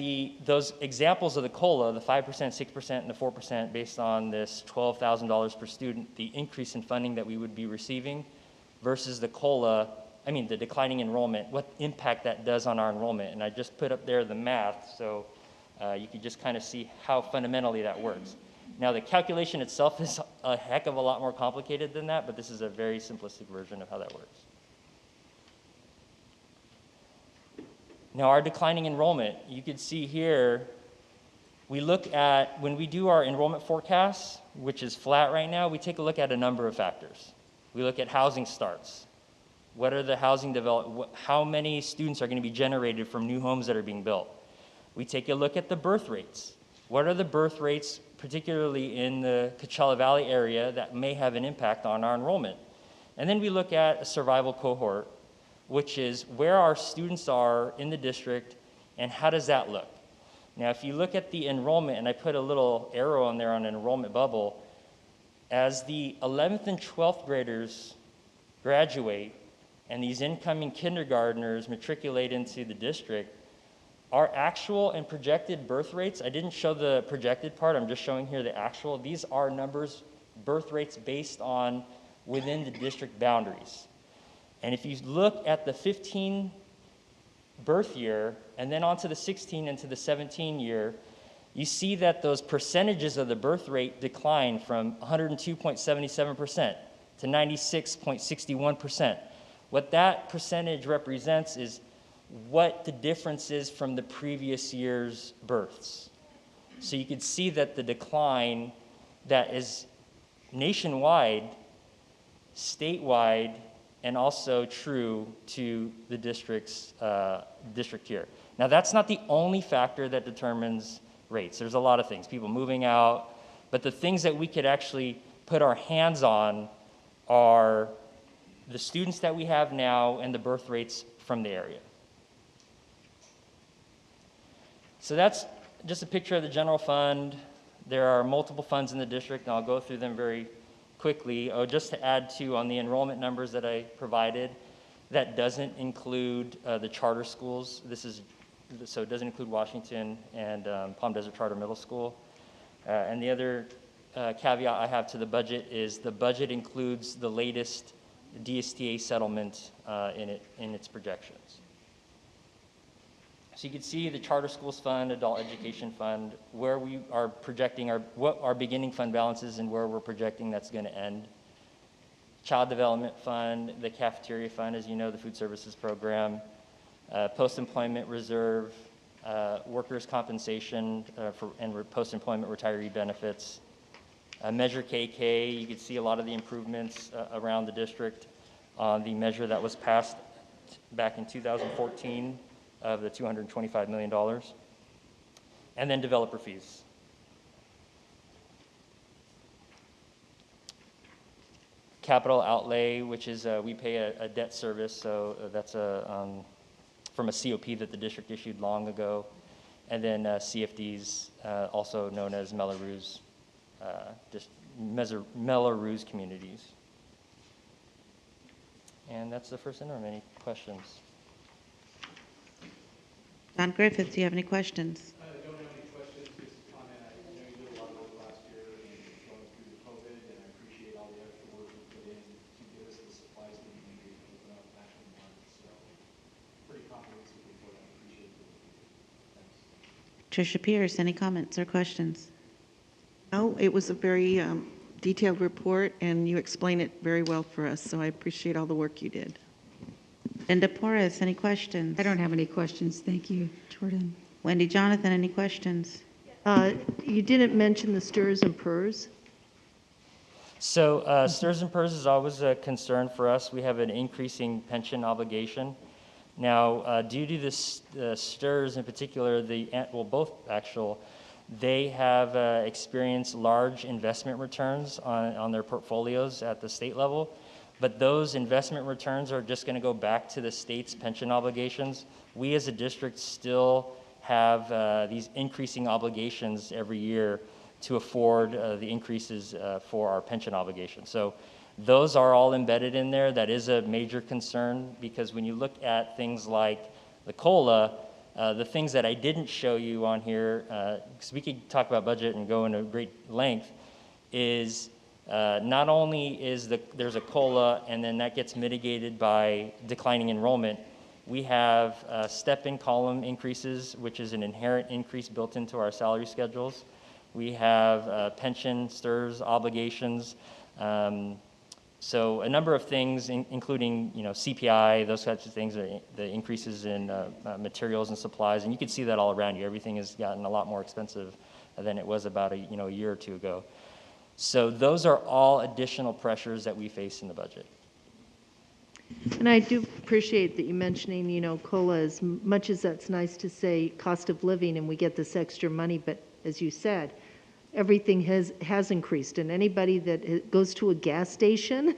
those examples of the COLA, the 5%, 6%, and the 4% based on this $12,000 per student, the increase in funding that we would be receiving versus the the declining enrollment, what impact that does on our enrollment. And I just put up there the math, so you can just kind of see how fundamentally that works. Now, the calculation itself is a heck of a lot more complicated than that, but this is a very simplistic version of how that works. Now, our declining enrollment, you can see here, we look at, when we do our enrollment forecast, which is flat right now, we take a look at a number of factors. We look at housing starts. What are the housing how many students are going to be generated from new homes that are being built? We take a look at the birth rates. What are the birth rates, particularly in the Coachella Valley area, that may have an impact on our enrollment? And then we look at a survival cohort, which is where our students are in the district and how does that look? Now, if you look at the enrollment, and I put a little arrow on there on an enrollment bubble, as the 11th and 12th graders graduate and these incoming kindergartners matriculate into the district, our actual and projected birth rates, I didn't show the projected part, I'm just showing here the actual. These are numbers, birth rates based on within the district boundaries. And if you look at the 15 birth year, and then onto the 16 and to the 17 year, you see that those percentages of the birth rate decline from 102.77% to 96.61%. What that percentage represents is what the difference is from the previous year's births. So you can see that the decline that is nationwide, statewide, and also true to the district here. Now, that's not the only factor that determines rates. There's a lot of things, people moving out, but the things that we could actually put our hands on are the students that we have now and the birth rates from the area. So that's just a picture of the general fund. There are multiple funds in the district, and I'll go through them very quickly. Oh, just to add to on the enrollment numbers that I provided, that doesn't include the charter schools. So it doesn't include Washington and Palm Desert Charter Middle School. And the other caveat I have to the budget is the budget includes the latest DSTA settlement in its projections. So you can see the charter schools fund, adult education fund, where we are projecting what our beginning fund balance is and where we're projecting that's going to end. Child development fund, the cafeteria fund, as you know, the food services program, post-employment reserve, workers' compensation and post-employment retiree benefits. Measure KK, you can see a lot of the improvements around the district on the measure that was passed back in 2014 of the $225 million. And then developer fees. Capital outlay, which is we pay a debt service, so that's from a COP that the district issued long ago, and then CFDs, also known as Melrose communities. And that's the first interim. Any questions? Don Griffith, do you have any questions? I don't have any questions, just a comment. I know you did a lot of work last year and going through the COVID, and I appreciate all the extra work you put in to give us the supplies that we needed to open up back in March. So pretty comprehensive report. I appreciate it. Thanks. Tricia Pierce, any comments or questions? No, it was a very detailed report, and you explained it very well for us, so I appreciate all the work you did. Linda Porras, any questions? I don't have any questions. Thank you, Jordan. Wendy Jonathan, any questions? You didn't mention the STRS and PERS. So STRS and PERS is always a concern for us. We have an increasing pension obligation. Now, due to the STRS in particular, both actual, they have experienced large investment returns on their portfolios at the state level. But those investment returns are just going to go back to the state's pension obligations. We as a district still have these increasing obligations every year to afford the increases for our pension obligations. So those are all embedded in there. That is a major concern because when you look at things like the COLA, the things that I didn't show you on here, because we could talk about budget and go into great length, is not only is there's a COLA and then that gets mitigated by declining enrollment, we have step-in column increases, which is an inherent increase built into our salary schedules. We have pension, STRS, obligations. So a number of things, including CPI, those types of things, the increases in materials and supplies, and you can see that all around you. Everything has gotten a lot more expensive than it was about a year or two ago. So those are all additional pressures that we face in the budget. And I do appreciate that you mentioning, COLA, as much as that's nice to say cost of living and we get this extra money, but as you said, everything has increased. And anybody that goes to a gas station,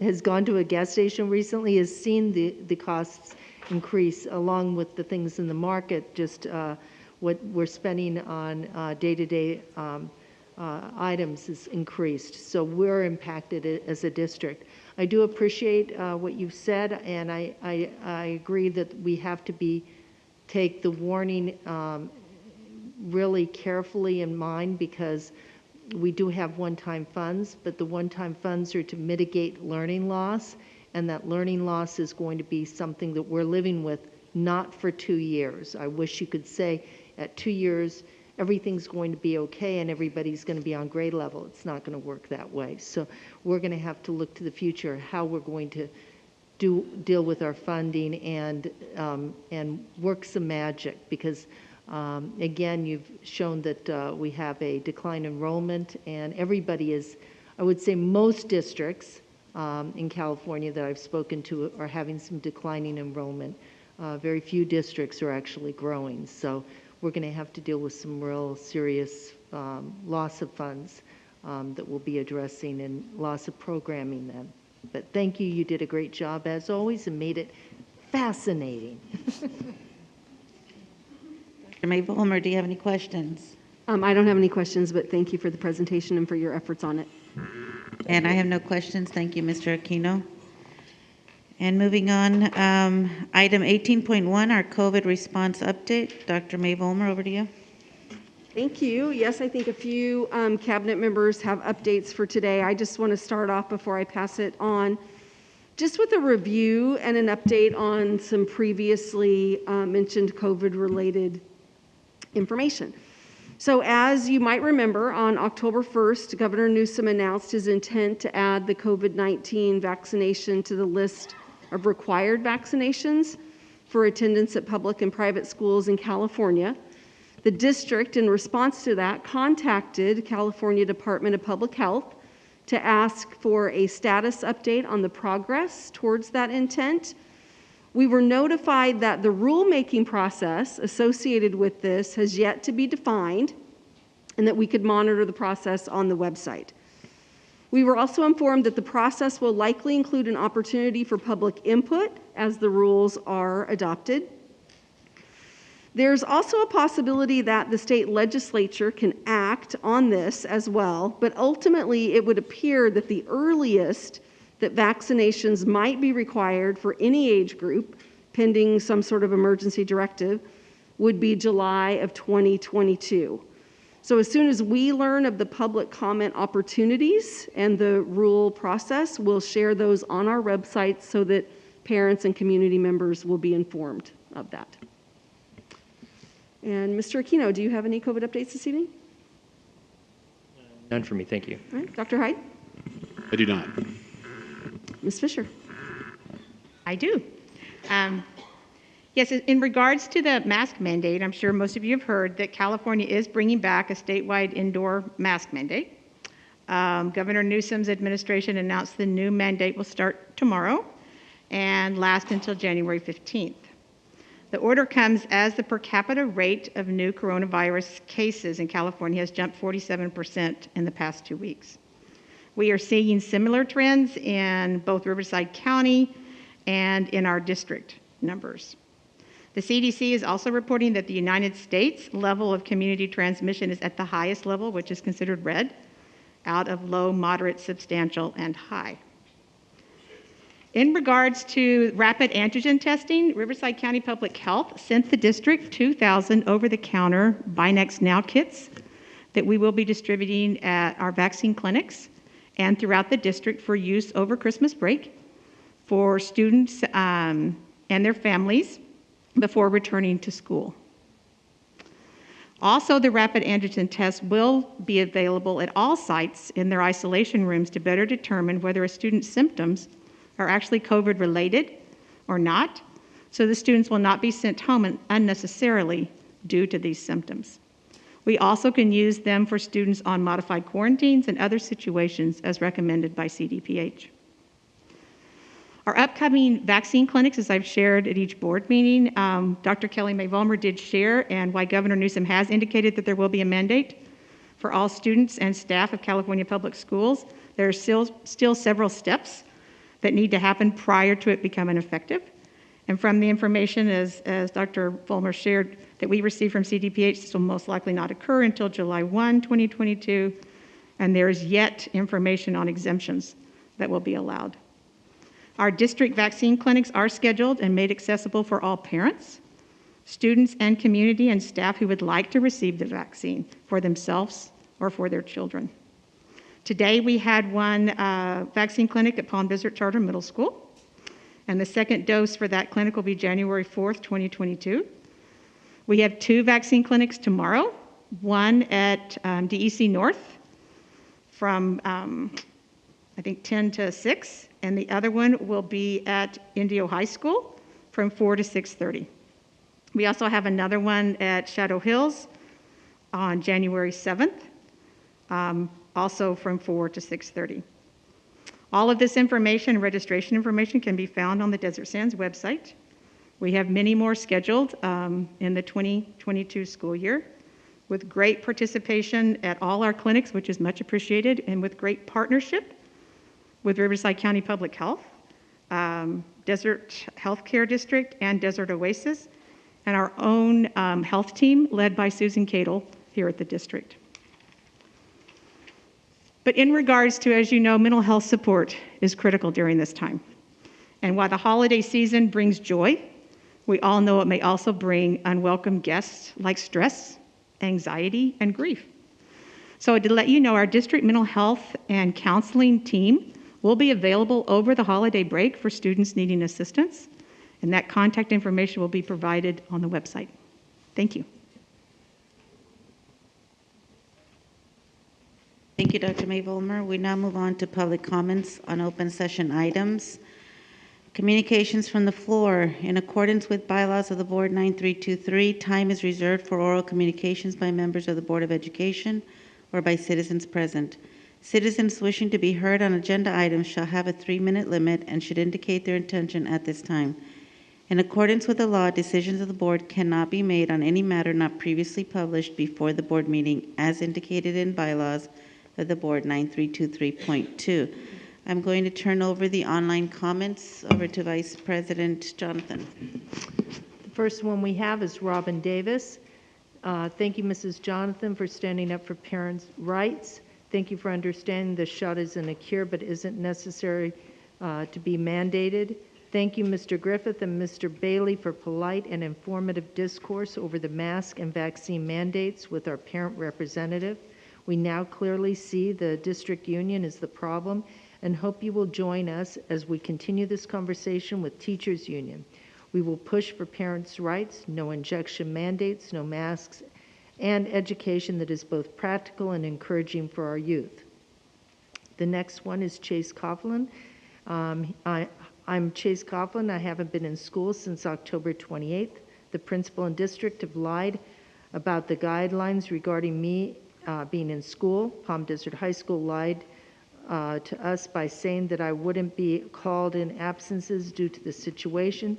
has gone to a gas station recently, has seen the costs increase along with the things in the market, just what we're spending on day-to-day items is increased. So we're impacted as a district. I do appreciate what you've said, and I agree that we have to take the warning really carefully in mind because we do have one-time funds, but the one-time funds are to mitigate learning loss, and that learning loss is going to be something that we're living with not for 2 years. I wish you could say at 2 years, everything's going to be okay and everybody's going to be on grade level. It's not going to work that way. So we're going to have to look to the future, how we're going to deal with our funding and work some magic, because again, you've shown that we have a decline in enrollment, and everybody is, I would say most districts in California that I've spoken to are having some declining enrollment. Very few districts are actually growing. So we're going to have to deal with some real serious loss of funds that we'll be addressing, and loss of programming then. But thank you. You did a great job as always and made it fascinating. Dr. May-Vollmer, do you have any questions? I don't have any questions, but thank you for the presentation and for your efforts on it. And I have no questions. Thank you, Mr. Aquino. And moving on, item 18.1, our COVID response update. Dr. May-Vollmer, over to you. Thank you. Yes, I think a few cabinet members have updates for today. I just want to start off before I pass it on, just with a review and an update on some previously mentioned COVID-related information. So as you might remember, on October 1st, Governor Newsom announced his intent to add the COVID-19 vaccination to the list of required vaccinations for attendance at public and private schools in California. The district, in response to that, contacted California Department of Public Health to ask for a status update on the progress towards that intent. We were notified that the rulemaking process associated with this has yet to be defined and that we could monitor the process on the website. We were also informed that the process will likely include an opportunity for public input as the rules are adopted. There's also a possibility that the state legislature can act on this as well, but ultimately it would appear that the earliest that vaccinations might be required for any age group, pending some sort of emergency directive, would be July of 2022. So as soon as we learn of the public comment opportunities and the rule process, we'll share those on our website so that parents and community members will be informed of that. And Mr. Aquino, do you have any COVID updates this evening? None for me, thank you. All right, Dr. Hyde? I do not. Ms. Fisher? I do. Yes, in regards to the mask mandate, I'm sure most of you have heard that California is bringing back a statewide indoor mask mandate. Governor Newsom's administration announced the new mandate will start tomorrow and last until January 15th. The order comes as the per capita rate of new coronavirus cases in California has jumped 47% in the past 2 weeks. We are seeing similar trends in both Riverside County and in our district numbers. The CDC is also reporting that the United States level of community transmission is at the highest level, which is considered red, out of low, moderate, substantial, and high. In regards to rapid antigen testing, Riverside County Public Health sent the district 2,000 over-the-counter Binax Now kits that we will be distributing at our vaccine clinics and throughout the district for use over Christmas break for students and their families before returning to school. Also, the rapid antigen test will be available at all sites in their isolation rooms to better determine whether a student's symptoms are actually COVID related or not, so the students will not be sent home unnecessarily due to these symptoms. We also can use them for students on modified quarantines and other situations as recommended by CDPH. Our upcoming vaccine clinics, as I've shared at each board meeting, Dr. Kelly May-Vollmer did share, and why Governor Newsom has indicated that there will be a mandate for all students and staff of California Public Schools. There are still several steps that need to happen prior to it becoming effective. And from the information, as Dr. Vollmer shared, that we received from CDPH, this will most likely not occur until July 1, 2022, and there is yet information on exemptions that will be allowed. Our district vaccine clinics are scheduled and made accessible for all parents, students, and community and staff who would like to receive the vaccine for themselves or for their children. Today we had one vaccine clinic at Palm Desert Charter Middle School, and the second dose for that clinic will be January 4th, 2022. We have 2 vaccine clinics tomorrow, one at DEC North from, I think, 10 to 6, and the other one will be at Indio High School from 4 to 6:30. We also have another one at Shadow Hills on January 7th, also from 4 to 6:30. All of this information, registration information, can be found on the Desert Sands website. We have many more scheduled in the 2022 school year, with great participation at all our clinics, which is much appreciated, and with great partnership with Riverside County Public Health, Desert Healthcare District, and Desert Oasis, and our own health team led by Susan Cadell here at the district. But in regards to, as you know, mental health support is critical during this time. And while the holiday season brings joy, we all know it may also bring unwelcome guests like stress, anxiety, and grief. So to let you know, our district mental health and counseling team will be available over the holiday break for students needing assistance, and that contact information will be provided on the website. Thank you. Thank you, Dr. May Vollmer. We now move on to public comments on open session items. Communications from the floor. In accordance with bylaws of the board 9323, time is reserved for oral communications by members of the Board of Education or by citizens present. Citizens wishing to be heard on agenda items shall have a 3-minute limit and should indicate their intention at this time. In accordance with the law, decisions of the board cannot be made on any matter not previously published before the board meeting as indicated in bylaws of the board 9323.2. I'm going to turn over the online comments over to Vice President Jonathan. The first one we have is Robin Davis. Thank you, Mrs. Jonathan, for standing up for parents' rights. Thank you for understanding the shot isn't a cure but isn't necessary to be mandated. Thank you, Mr. Griffith and Mr. Bailey, for polite and informative discourse over the mask and vaccine mandates with our parent representative. We now clearly see the district union is the problem and hope you will join us as we continue this conversation with teachers union. We will push for parents' rights, no injection mandates, no masks, and education that is both practical and encouraging for our youth. The next one is Chase Coughlin. I'm Chase Coughlin. I haven't been in school since October 28th. The principal and district have lied about the guidelines regarding me being in school. Palm Desert High School lied to us by saying that I wouldn't be called in absences due to the situation.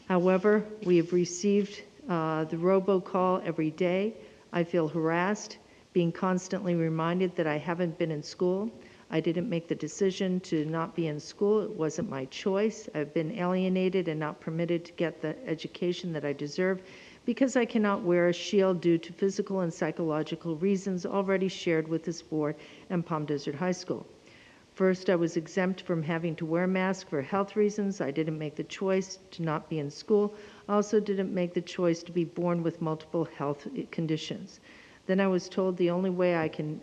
However, we have received the robocall every day. I feel harassed, being constantly reminded that I haven't been in school. I didn't make the decision to not be in school. It wasn't my choice. I've been alienated and not permitted to get the education that I deserve because I cannot wear a shield due to physical and psychological reasons already shared with this board and Palm Desert High School. First, I was exempt from having to wear a mask for health reasons. I didn't make the choice to not be in school. I also didn't make the choice to be born with multiple health conditions. Then I was told the only way I can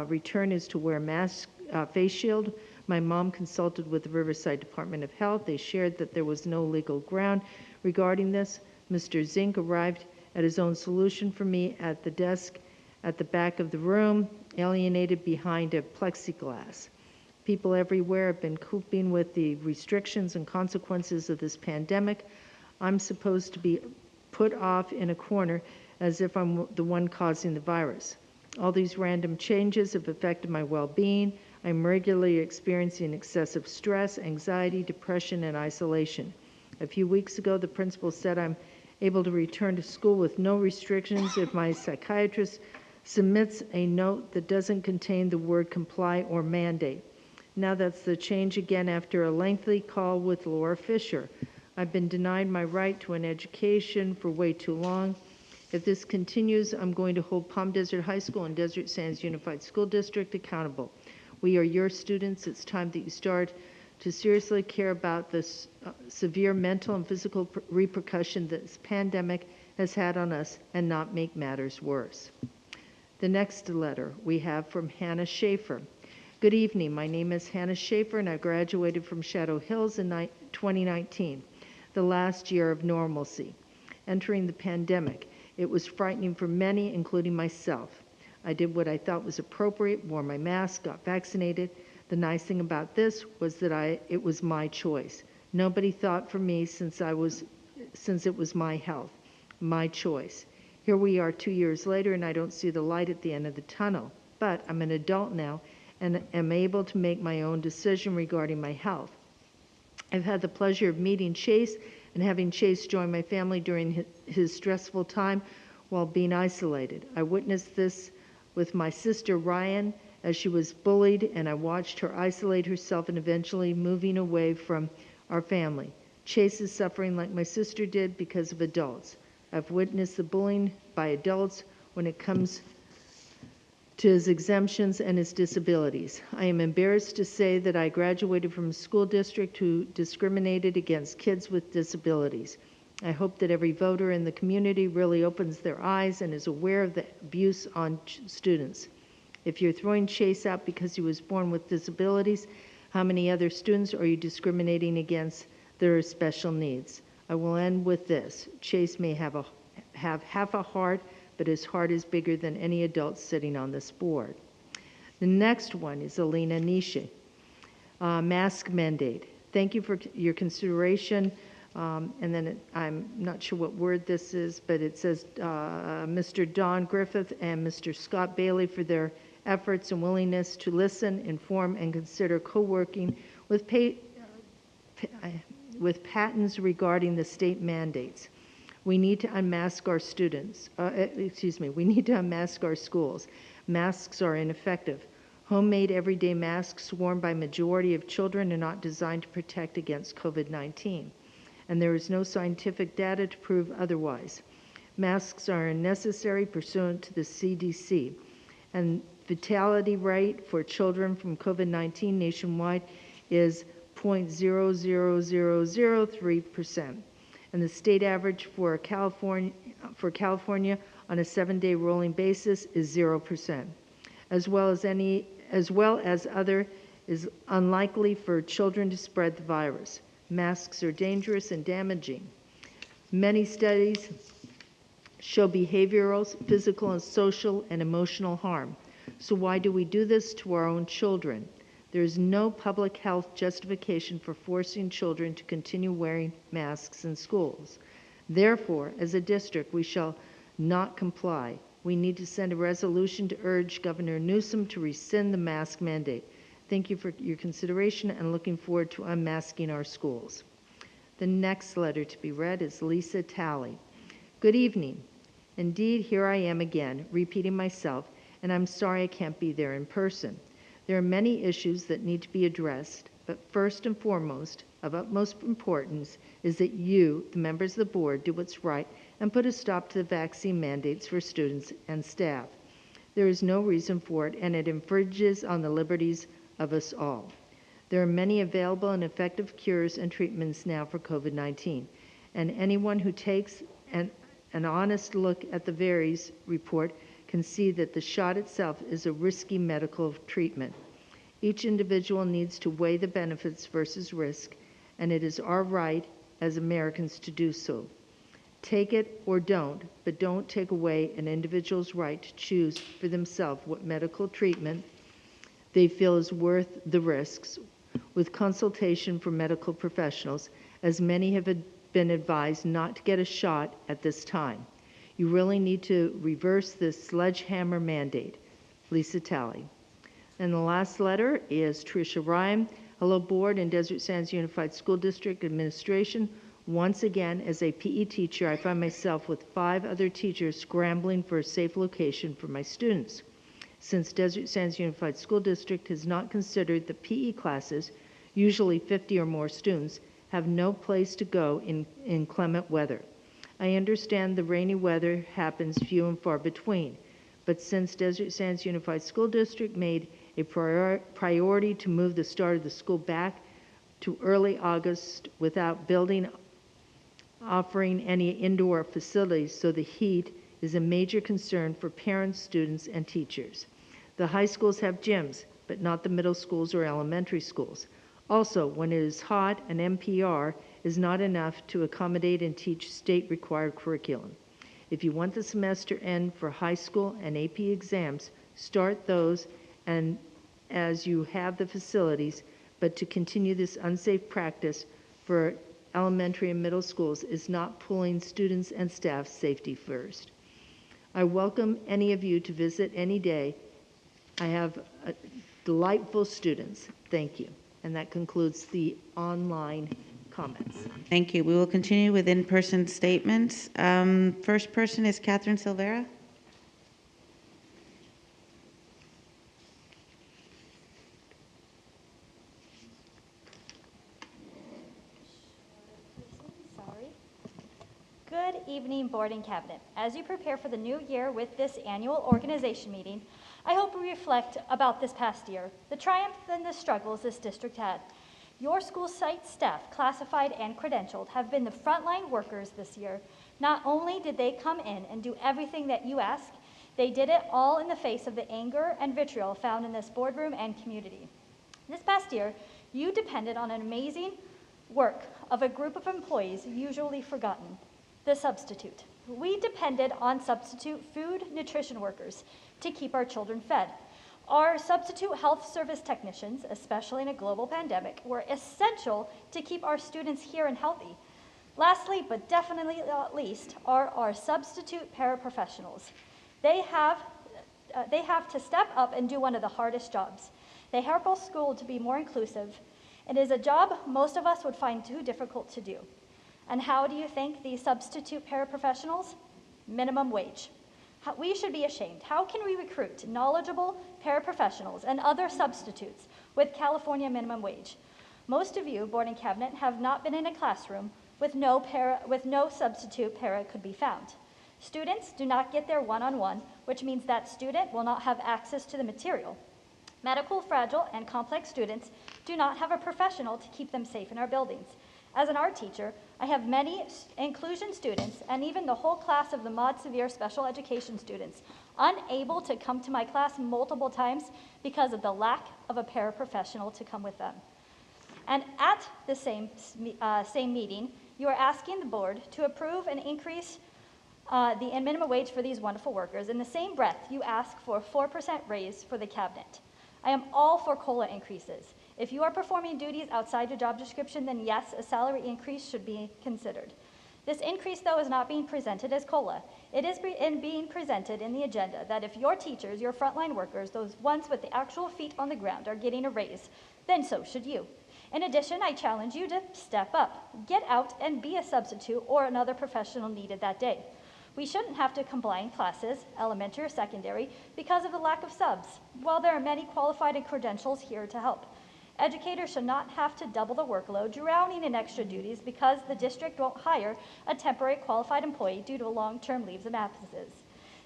return is to wear a mask, face shield. My mom consulted with the Riverside Department of Health. They shared that there was no legal ground regarding this. Mr. Zink arrived at his own solution for me at the desk at the back of the room, alienated behind a plexiglass. People everywhere have been coping with the restrictions and consequences of this pandemic. I'm supposed to be put off in a corner as if I'm the one causing the virus. All these random changes have affected my well-being. I'm regularly experiencing excessive stress, anxiety, depression, and isolation. A few weeks ago, the principal said I'm able to return to school with no restrictions if my psychiatrist submits a note that doesn't contain the word comply or mandate. Now that's the change again after a lengthy call with Laura Fisher. I've been denied my right to an education for way too long. If this continues, I'm going to hold Palm Desert High School and Desert Sands Unified School District accountable. We are your students. It's time that you start to seriously care about the severe mental and physical repercussion that this pandemic has had on us and not make matters worse. The next letter we have from Hannah Schaefer. Good evening. My name is Hannah Schaefer, and I graduated from Shadow Hills in 2019, the last year of normalcy. Entering the pandemic, it was frightening for many, including myself. I did what I thought was appropriate, wore my mask, got vaccinated. The nice thing about this was that it was my choice. Nobody thought for me since it was my health, my choice. Here we are 2 years later, and I don't see the light at the end of the tunnel. But I'm an adult now and am able to make my own decision regarding my health. I've had the pleasure of meeting Chase and having Chase join my family during his stressful time while being isolated. I witnessed this with my sister Ryan as she was bullied, and I watched her isolate herself and eventually moving away from our family. Chase is suffering like my sister did because of adults. I've witnessed the bullying by adults when it comes to his exemptions and his disabilities. I am embarrassed to say that I graduated from a school district who discriminated against kids with disabilities. I hope that every voter in the community really opens their eyes and is aware of the abuse on students. If you're throwing Chase out because he was born with disabilities, how many other students are you discriminating against that are special needs? I will end with this. Chase may have half a heart, but his heart is bigger than any adult sitting on this board. The next one is Alina Nishi, mask mandate. Thank you for your consideration. And then I'm not sure what word this is, but it says Mr. Don Griffith and Mr. Scott Bailey for their efforts and willingness to listen, inform, and consider co-working with patents regarding the state mandates. We need to unmask our students. We need to unmask our schools. Masks are ineffective. Homemade everyday masks worn by majority of children are not designed to protect against COVID-19. And there is no scientific data to prove otherwise. Masks are necessary pursuant to the CDC. And fatality rate for children from COVID-19 nationwide is 0.00003%. And the state average for California on a 7-day rolling basis is 0%. As well as other is unlikely for children to spread the virus. Masks are dangerous and damaging. Many studies show behavioral, physical, and social and emotional harm. So why do we do this to our own children? There is no public health justification for forcing children to continue wearing masks in schools. Therefore, as a district, we shall not comply. We need to send a resolution to urge Governor Newsom to rescind the mask mandate. Thank you for your consideration and looking forward to unmasking our schools. The next letter to be read is Lisa Talley. Good evening. Indeed, here I am again, repeating myself, and I'm sorry I can't be there in person. There are many issues that need to be addressed, but first and foremost, of utmost importance, is that you, the members of the board, do what's right and put a stop to the vaccine mandates for students and staff. There is no reason for it, and it infringes on the liberties of us all. There are many available and effective cures and treatments now for COVID-19, and anyone who takes an honest look at the VAERS report can see that the shot itself is a risky medical treatment. Each individual needs to weigh the benefits versus risk, and it is our right as Americans to do so. Take it or don't, but don't take away an individual's right to choose for themselves what medical treatment they feel is worth the risks, with consultation from medical professionals, as many have been advised not to get a shot at this time. You really need to reverse this sledgehammer mandate. Lisa Talley. And the last letter is Tricia Ryan. Hello, Board and Desert Sands Unified School District Administration. Once again, as a PE teacher, I find myself with 5 other teachers scrambling for a safe location for my students. Since Desert Sands Unified School District has not considered the PE classes, usually 50 or more students, have no place to go in inclement weather. I understand the rainy weather happens few and far between, but since Desert Sands Unified School District made a priority to move the start of the school back to early August without offering any indoor facilities, so the heat is a major concern for parents, students, and teachers. The high schools have gyms, but not the middle schools or elementary schools. Also, when it is hot, an NPR is not enough to accommodate and teach state-required curriculum. If you want the semester end for high school and AP exams, start those and as you have the facilities, but to continue this unsafe practice for elementary and middle schools is not pulling students and staff's safety first. I welcome any of you to visit any day. I have delightful students. Thank you. And that concludes the online comments. Thank you. We will continue with in-person statements. First person is Catherine Silvera. Good evening, Board and Cabinet. As you prepare for the new year with this annual organization meeting, I hope we reflect about this past year, the triumphs and the struggles this district had. Your school site staff, classified and credentialed, have been the frontline workers this year. Not only did they come in and do everything that you asked, they did it all in the face of the anger and vitriol found in this boardroom and community. This past year, you depended on an amazing work of a group of employees usually forgotten. The substitute. We depended on substitute food nutrition workers to keep our children fed. Our substitute health service technicians, especially in a global pandemic, were essential to keep our students here and healthy. Lastly, but definitely not least, are our substitute paraprofessionals. They have to step up and do one of the hardest jobs. They help our school to be more inclusive. It is a job most of us would find too difficult to do. And how do you thank these substitute paraprofessionals? Minimum wage. We should be ashamed. How can we recruit knowledgeable paraprofessionals and other substitutes with California minimum wage? Most of you, Board and Cabinet, have not been in a classroom with no substitute para could be found. Students do not get their one-on-one, which means that student will not have access to the material. Medical, fragile, and complex students do not have a professional to keep them safe in our buildings. As an art teacher, I have many inclusion students and even the whole class of the Mod Severe special education students unable to come to my class multiple times because of the lack of a paraprofessional to come with them. And at the same meeting, you are asking the board to approve and increase the minimum wage for these wonderful workers. In the same breath, you ask for a 4% raise for the cabinet. I am all for COLA increases. If you are performing duties outside your job description, then yes, a salary increase should be considered. This increase, though, is not being presented as COLA. It is being presented in the agenda that if your teachers, your frontline workers, those ones with the actual feet on the ground, are getting a raise, then so should you. In addition, I challenge you to step up, get out and be a substitute or another professional needed that day. We shouldn't have to combine classes, elementary or secondary, because of the lack of subs, while there are many qualified and credentials here to help. Educators should not have to double the workload, drowning in extra duties because the district won't hire a temporary qualified employee due to long-term leaves and absences.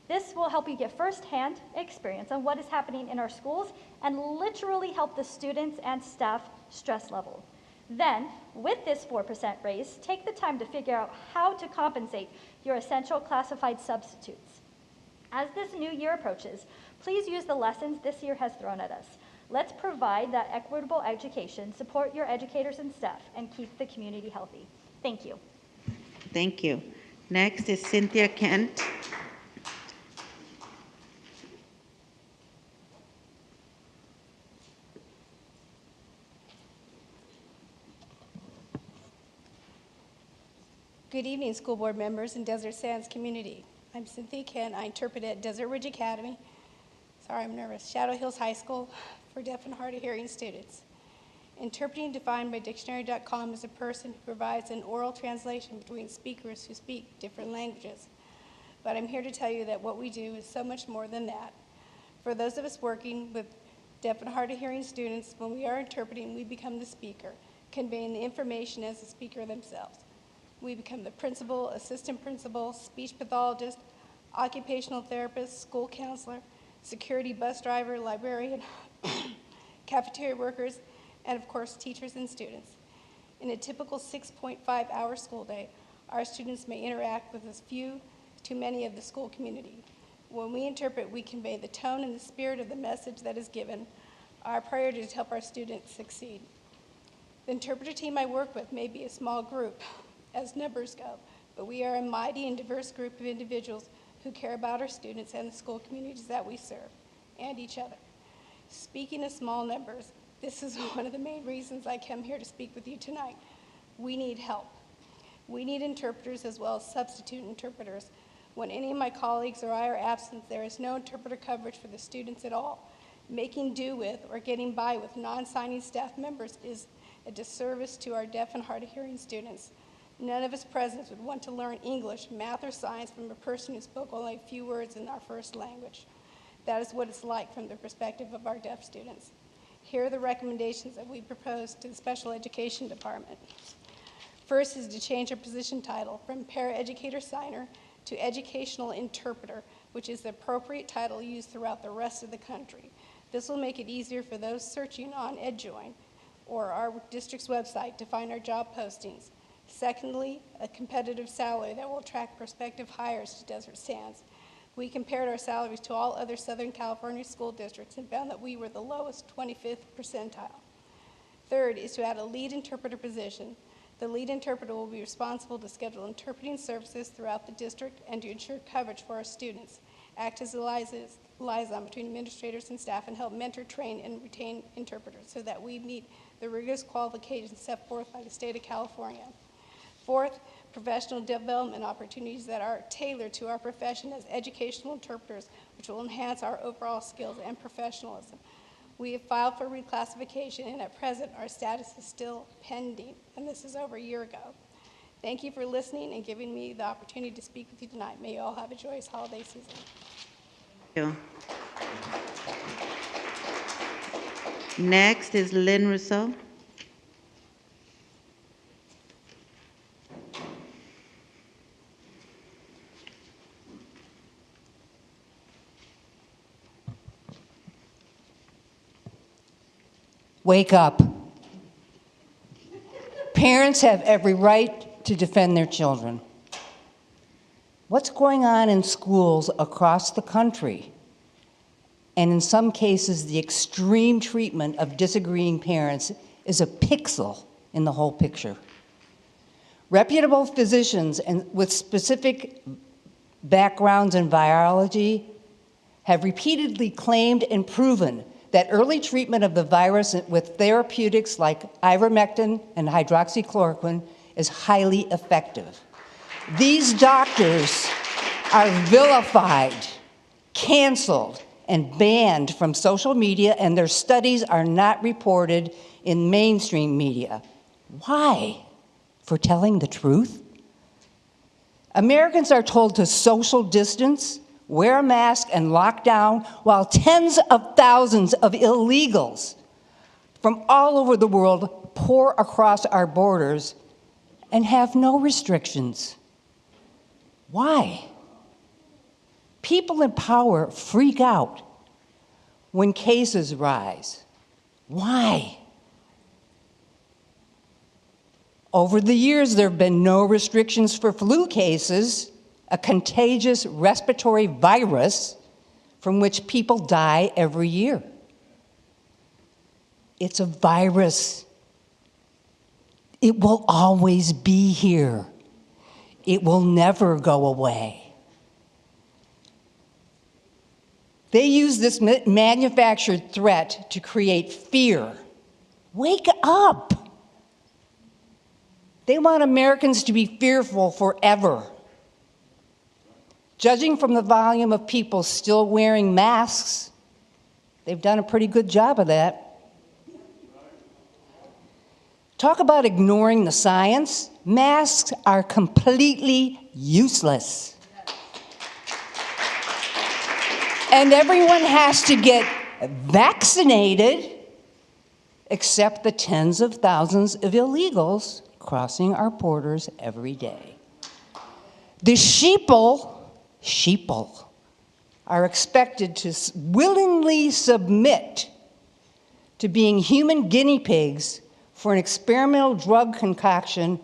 This will help you get first-hand experience on what is happening in our schools and literally help the students and staff stress level. Then, with this 4% raise, take the time to figure out how to compensate your essential classified substitutes. As this new year approaches, please use the lessons this year has thrown at us. Let's provide that equitable education, support your educators and staff, and keep the community healthy. Thank you. Thank you. Next is Cynthia Kent. Good evening, school board members and Desert Sands community. I'm Cynthia Kent. I interpret at Desert Ridge Academy. Sorry, I'm nervous. Shadow Hills High School for deaf and hard of hearing students. Interpreting defined by dictionary.com is a person who provides an oral translation between speakers who speak different languages. But I'm here to tell you that what we do is so much more than that. For those of us working with deaf and hard of hearing students, when we are interpreting, we become the speaker, conveying the information as the speaker themselves. We become the principal, assistant principal, speech pathologist, occupational therapist, school counselor, security bus driver, librarian, cafeteria workers, and of course, teachers and students. In a typical 6.5-hour school day, our students may interact with as few to many of the school community. When we interpret, we convey the tone and the spirit of the message that is given. Our priority is to help our students succeed. The interpreter team I work with may be a small group as numbers go, but we are a mighty and diverse group of individuals who care about our students and the school communities that we serve, and each other. Speaking of small numbers, this is one of the main reasons I come here to speak with you tonight. We need help. We need interpreters as well as substitute interpreters. When any of my colleagues or I are absent, there is no interpreter coverage for the students at all. Making do with or getting by with non-signing staff members is a disservice to our deaf and hard of hearing students. None of us present would want to learn English, math, or science from a person who spoke only a few words in our first language. That is what it's like from the perspective of our deaf students. Here are the recommendations that we propose to the Special Education Department. First is to change our position title from paraeducator signer to educational interpreter, which is the appropriate title used throughout the rest of the country. This will make it easier for those searching on EdJoin or our district's website to find our job postings. Secondly, a competitive salary that will attract prospective hires to Desert Sands. We compared our salaries to all other Southern California school districts and found that we were the lowest 25th percentile. Third is to add a lead interpreter position. The lead interpreter will be responsible to schedule interpreting services throughout the district and to ensure coverage for our students, act as a liaison between administrators and staff, and help mentor, train, and retain interpreters so that we meet the rigorous qualifications set forth by the state of California. Fourth, professional development opportunities that are tailored to our profession as educational interpreters, which will enhance our overall skills and professionalism. We have filed for reclassification, and at present, our status is still pending, and this is over a year ago. Thank you for listening and giving me the opportunity to speak with you tonight. May you all have a joyous holiday season. Thank you. Next is Lynn Rousseau. Wake up. Parents have every right to defend their children. What's going on in schools across the country, and in some cases the extreme treatment of disagreeing parents, is a pixel in the whole picture. Reputable physicians and with specific backgrounds in virology have repeatedly claimed and proven that early treatment of the virus with therapeutics like ivermectin and hydroxychloroquine is highly effective. These doctors are vilified, canceled, and banned from social media, and their studies are not reported in mainstream media. Why? For telling the truth? Americans are told to social distance, wear a mask, and lock down, while tens of thousands of illegals from all over the world pour across our borders and have no restrictions. Why? People in power freak out when cases rise. Why? Over the years, there have been no restrictions for flu cases, a contagious respiratory virus from which people die every year. It's a virus. It will always be here. It will never go away. They use this manufactured threat to create fear. Wake up. They want Americans to be fearful forever. Judging from the volume of people still wearing masks, they've done a pretty good job of that. Talk about ignoring the science. Masks are completely useless. And everyone has to get vaccinated, except the tens of thousands of illegals crossing our borders every day. The sheeple are expected to willingly submit to being human guinea pigs for an experimental drug concoction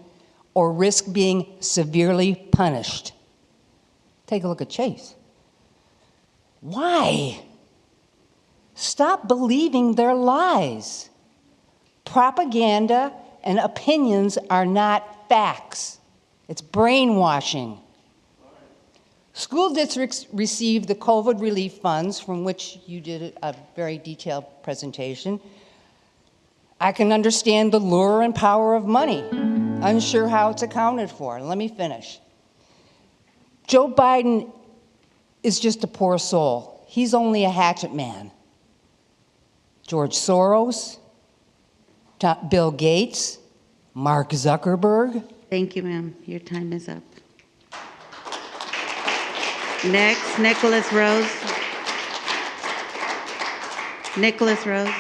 or risk being severely punished. Take a look at Chase. Why? Stop believing their lies. Propaganda and opinions are not facts. It's brainwashing. School districts receive the COVID relief funds, from which you did a very detailed presentation. I can understand the lure and power of money. Unsure how it's accounted for. Let me finish. Joe Biden is just a poor soul. He's only a hatchet man. George Soros, Bill Gates, Mark Zuckerberg. Thank you, ma'am. Your time is up. Next, Nicholas Rose. Nicholas Rose.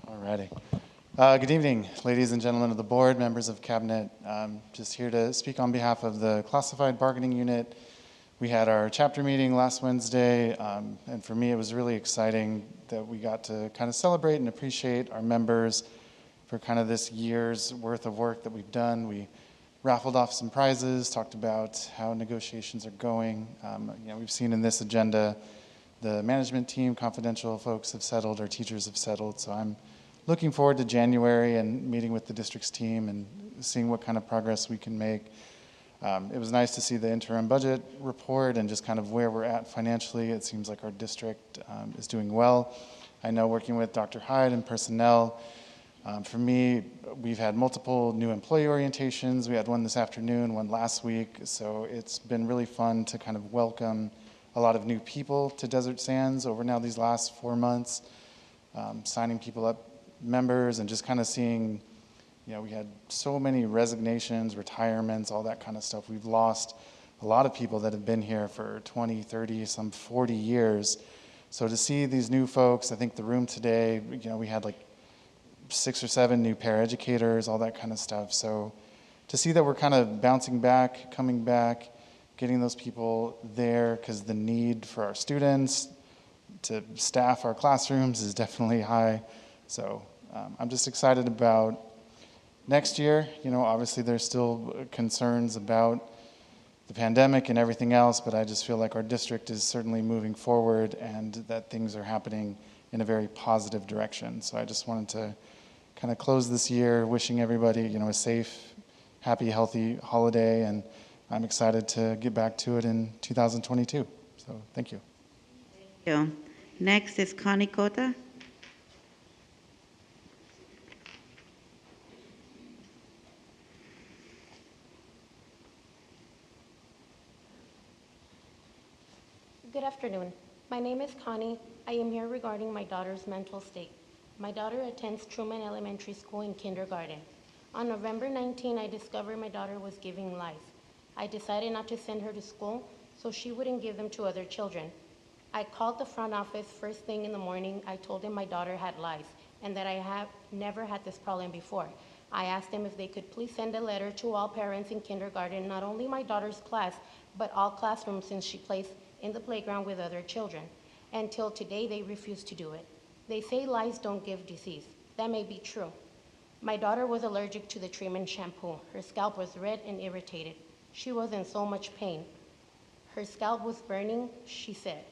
All righty. Good evening, ladies and gentlemen of the board, members of cabinet. Just here to speak on behalf of the classified bargaining unit. We had our chapter meeting last Wednesday, and for me it was really exciting that we got to kind of celebrate and appreciate our members for kind of this year's worth of work that we've done. We raffled off some prizes, talked about how negotiations are going. We've seen in this agenda the management team, confidential folks have settled, our teachers have settled, so I'm looking forward to January and meeting with the district's team and seeing what kind of progress we can make. It was nice to see the interim budget report and just kind of where we're at financially. It seems like our district is doing well. I know working with Dr. Hyde and personnel, for me, we've had multiple new employee orientations. We had one this afternoon, one last week, so it's been really fun to kind of welcome a lot of new people to Desert Sands over now these last 4 months, signing people up, members, and just kind of seeing, we had so many resignations, retirements, all that kind of stuff. We've lost a lot of people that have been here for 20, 30, some 40 years. So to see these new folks, I think the room today, we had like 6 or 7 new paraeducators, all that kind of stuff. So to see that we're kind of bouncing back, coming back, getting those people there, because the need for our students to staff our classrooms is definitely high. So I'm just excited about next year. Obviously there's still concerns about the pandemic and everything else, but I just feel like our district is certainly moving forward and that things are happening in a very positive direction. So I just wanted to kind of close this year wishing everybody, a safe, happy, healthy holiday, and I'm excited to get back to it in 2022. So thank you. Thank you. Next is Connie Cota. Good afternoon. My name is Connie. I am here regarding my daughter's mental state. My daughter attends Truman Elementary School in kindergarten. On November 19, I discovered my daughter was giving lies. I decided not to send her to school so she wouldn't give them to other children. I called the front office first thing in the morning. I told them my daughter had lies and that I have never had this problem before. I asked them if they could please send a letter to all parents in kindergarten, not only my daughter's class, but all classrooms since she plays in the playground with other children. Until today, they refuse to do it. They say lies don't give disease. That may be true. My daughter was allergic to the treatment shampoo. Her scalp was red and irritated. She was in so much pain. Her scalp was burning, she said.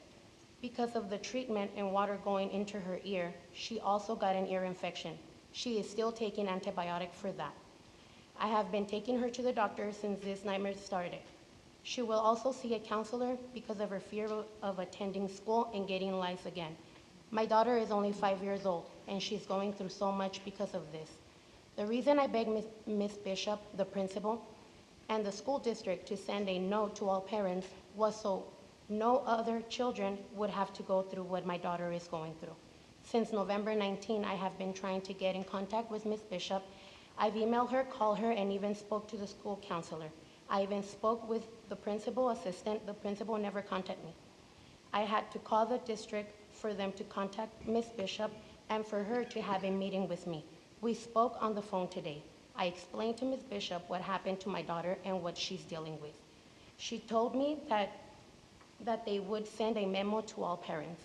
Because of the treatment and water going into her ear, she also got an ear infection. She is still taking antibiotic for that. I have been taking her to the doctor since this nightmare started. She will also see a counselor because of her fear of attending school and getting lice again. My daughter is only 5 years old, and she's going through so much because of this. The reason I begged Ms. Bishop, the principal, and the school district to send a note to all parents was so no other children would have to go through what my daughter is going through. Since November 19, I have been trying to get in contact with Ms. Bishop. I've emailed her, called her, and even spoke to the school counselor. I even spoke with the principal assistant. The principal never contacted me. I had to call the district for them to contact Ms. Bishop and for her to have a meeting with me. We spoke on the phone today. I explained to Ms. Bishop what happened to my daughter and what she's dealing with. She told me that they would send a memo to all parents.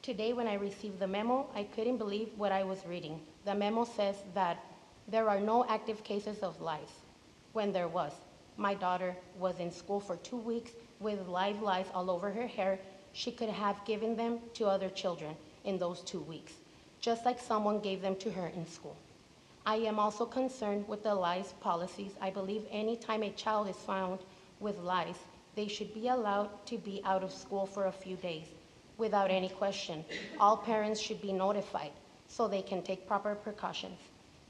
Today when I received the memo, I couldn't believe what I was reading. The memo says that there are no active cases of lice when there was. My daughter was in school for 2 weeks with live lice all over her hair. She could have given them to other children in those 2 weeks, just like someone gave them to her in school. I am also concerned with the lice policies. I believe anytime a child is found with lice, they should be allowed to be out of school for a few days without any question. All parents should be notified so they can take proper precautions.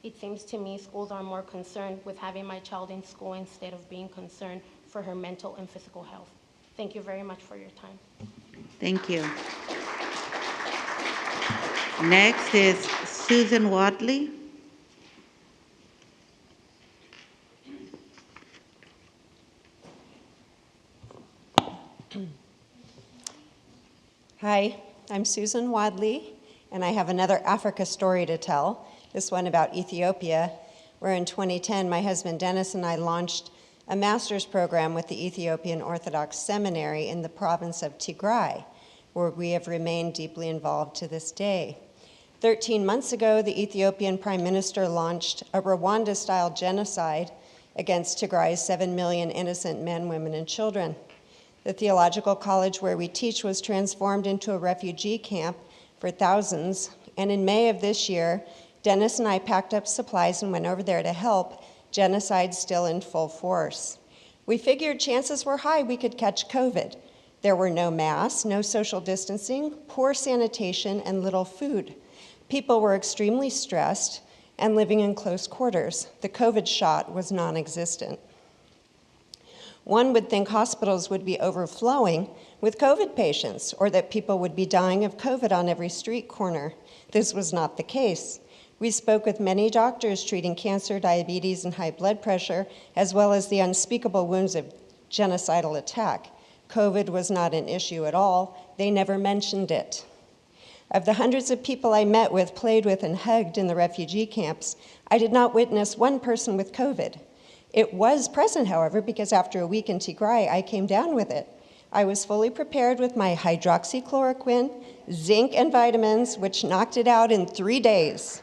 It seems to me schools are more concerned with having my child in school instead of being concerned for her mental and physical health. Thank you very much for your time. Thank you. Next is Susan Wadley. Hi, I'm Susan Wadley, and I have another Africa story to tell, this one about Ethiopia, where in 2010, my husband Dennis and I launched a master's program with the Ethiopian Orthodox Seminary in the province of Tigray, where we have remained deeply involved to this day. 13 months ago, the Ethiopian Prime Minister launched a Rwanda-style genocide against Tigray's 7 million innocent men, women, and children. The theological college where we teach was transformed into a refugee camp for thousands, and in May of this year, Dennis and I packed up supplies and went over there to help, genocide still in full force. We figured chances were high we could catch COVID. There were no masks, no social distancing, poor sanitation, and little food. People were extremely stressed and living in close quarters. The COVID shot was non-existent. One would think hospitals would be overflowing with COVID patients, or that people would be dying of COVID on every street corner. This was not the case. We spoke with many doctors treating cancer, diabetes, and high blood pressure, as well as the unspeakable wounds of genocidal attack. COVID was not an issue at all. They never mentioned it. Of the hundreds of people I met with, played with, and hugged in the refugee camps, I did not witness one person with COVID. It was present, however, because after a week in Tigray, I came down with it. I was fully prepared with my hydroxychloroquine, zinc, and vitamins, which knocked it out in 3 days.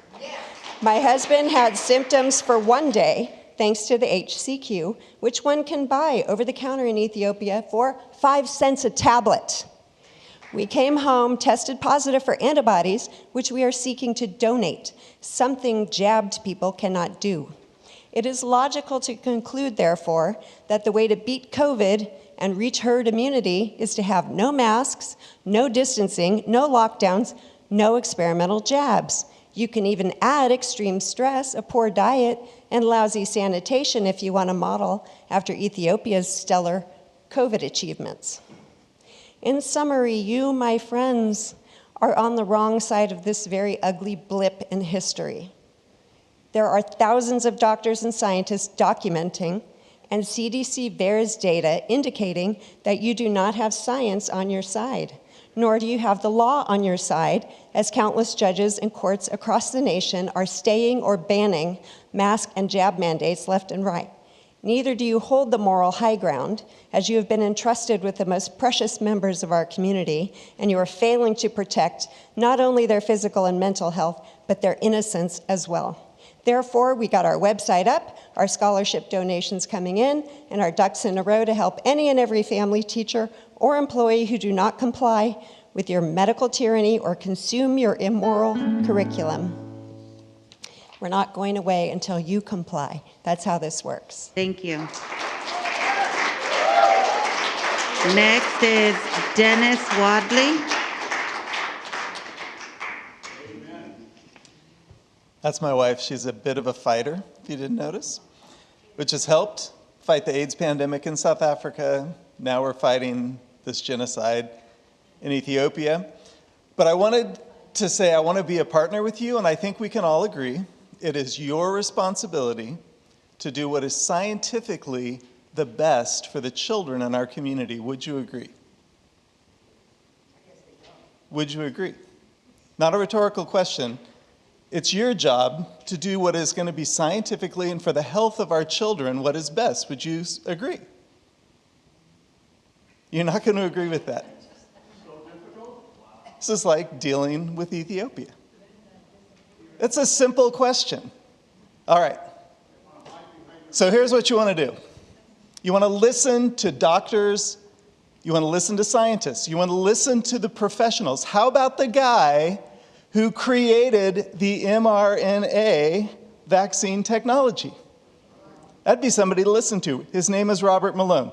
My husband had symptoms for 1 day, thanks to the HCQ, which one can buy over the counter in Ethiopia for 5 cents a tablet. We came home, tested positive for antibodies, which we are seeking to donate, something jabbed people cannot do. It is logical to conclude, therefore, that the way to beat COVID and reach herd immunity is to have no masks, no distancing, no lockdowns, no experimental jabs. You can even add extreme stress, a poor diet, and lousy sanitation if you want to model after Ethiopia's stellar COVID achievements. In summary, you, my friends, are on the wrong side of this very ugly blip in history. There are thousands of doctors and scientists documenting, and CDC bears data indicating that you do not have science on your side, nor do you have the law on your side, as countless judges and courts across the nation are staying or banning mask and jab mandates left and right. Neither do you hold the moral high ground, as you have been entrusted with the most precious members of our community, and you are failing to protect not only their physical and mental health, but their innocence as well. Therefore, we got our website up, our scholarship donations coming in, and our ducks in a row to help any and every family, teacher, or employee who do not comply with your medical tyranny or consume your immoral curriculum. We're not going away until you comply. That's how this works. Thank you. Next is Dennis Wadley. That's my wife. She's a bit of a fighter, if you didn't notice, which has helped fight the AIDS pandemic in South Africa. Now we're fighting this genocide in Ethiopia. But I wanted to say I want to be a partner with you, and I think we can all agree it is your responsibility to do what is scientifically the best for the children in our community. Would you agree? Would you agree? Not a rhetorical question. It's your job to do what is going to be scientifically and for the health of our children what is best. Would you agree? You're not going to agree with that. This is like dealing with Ethiopia. It's a simple question. All right. So here's what you want to do. You want to listen to doctors. You want to listen to scientists. You want to listen to the professionals. How about the guy who created the mRNA vaccine technology? That'd be somebody to listen to. His name is Robert Malone.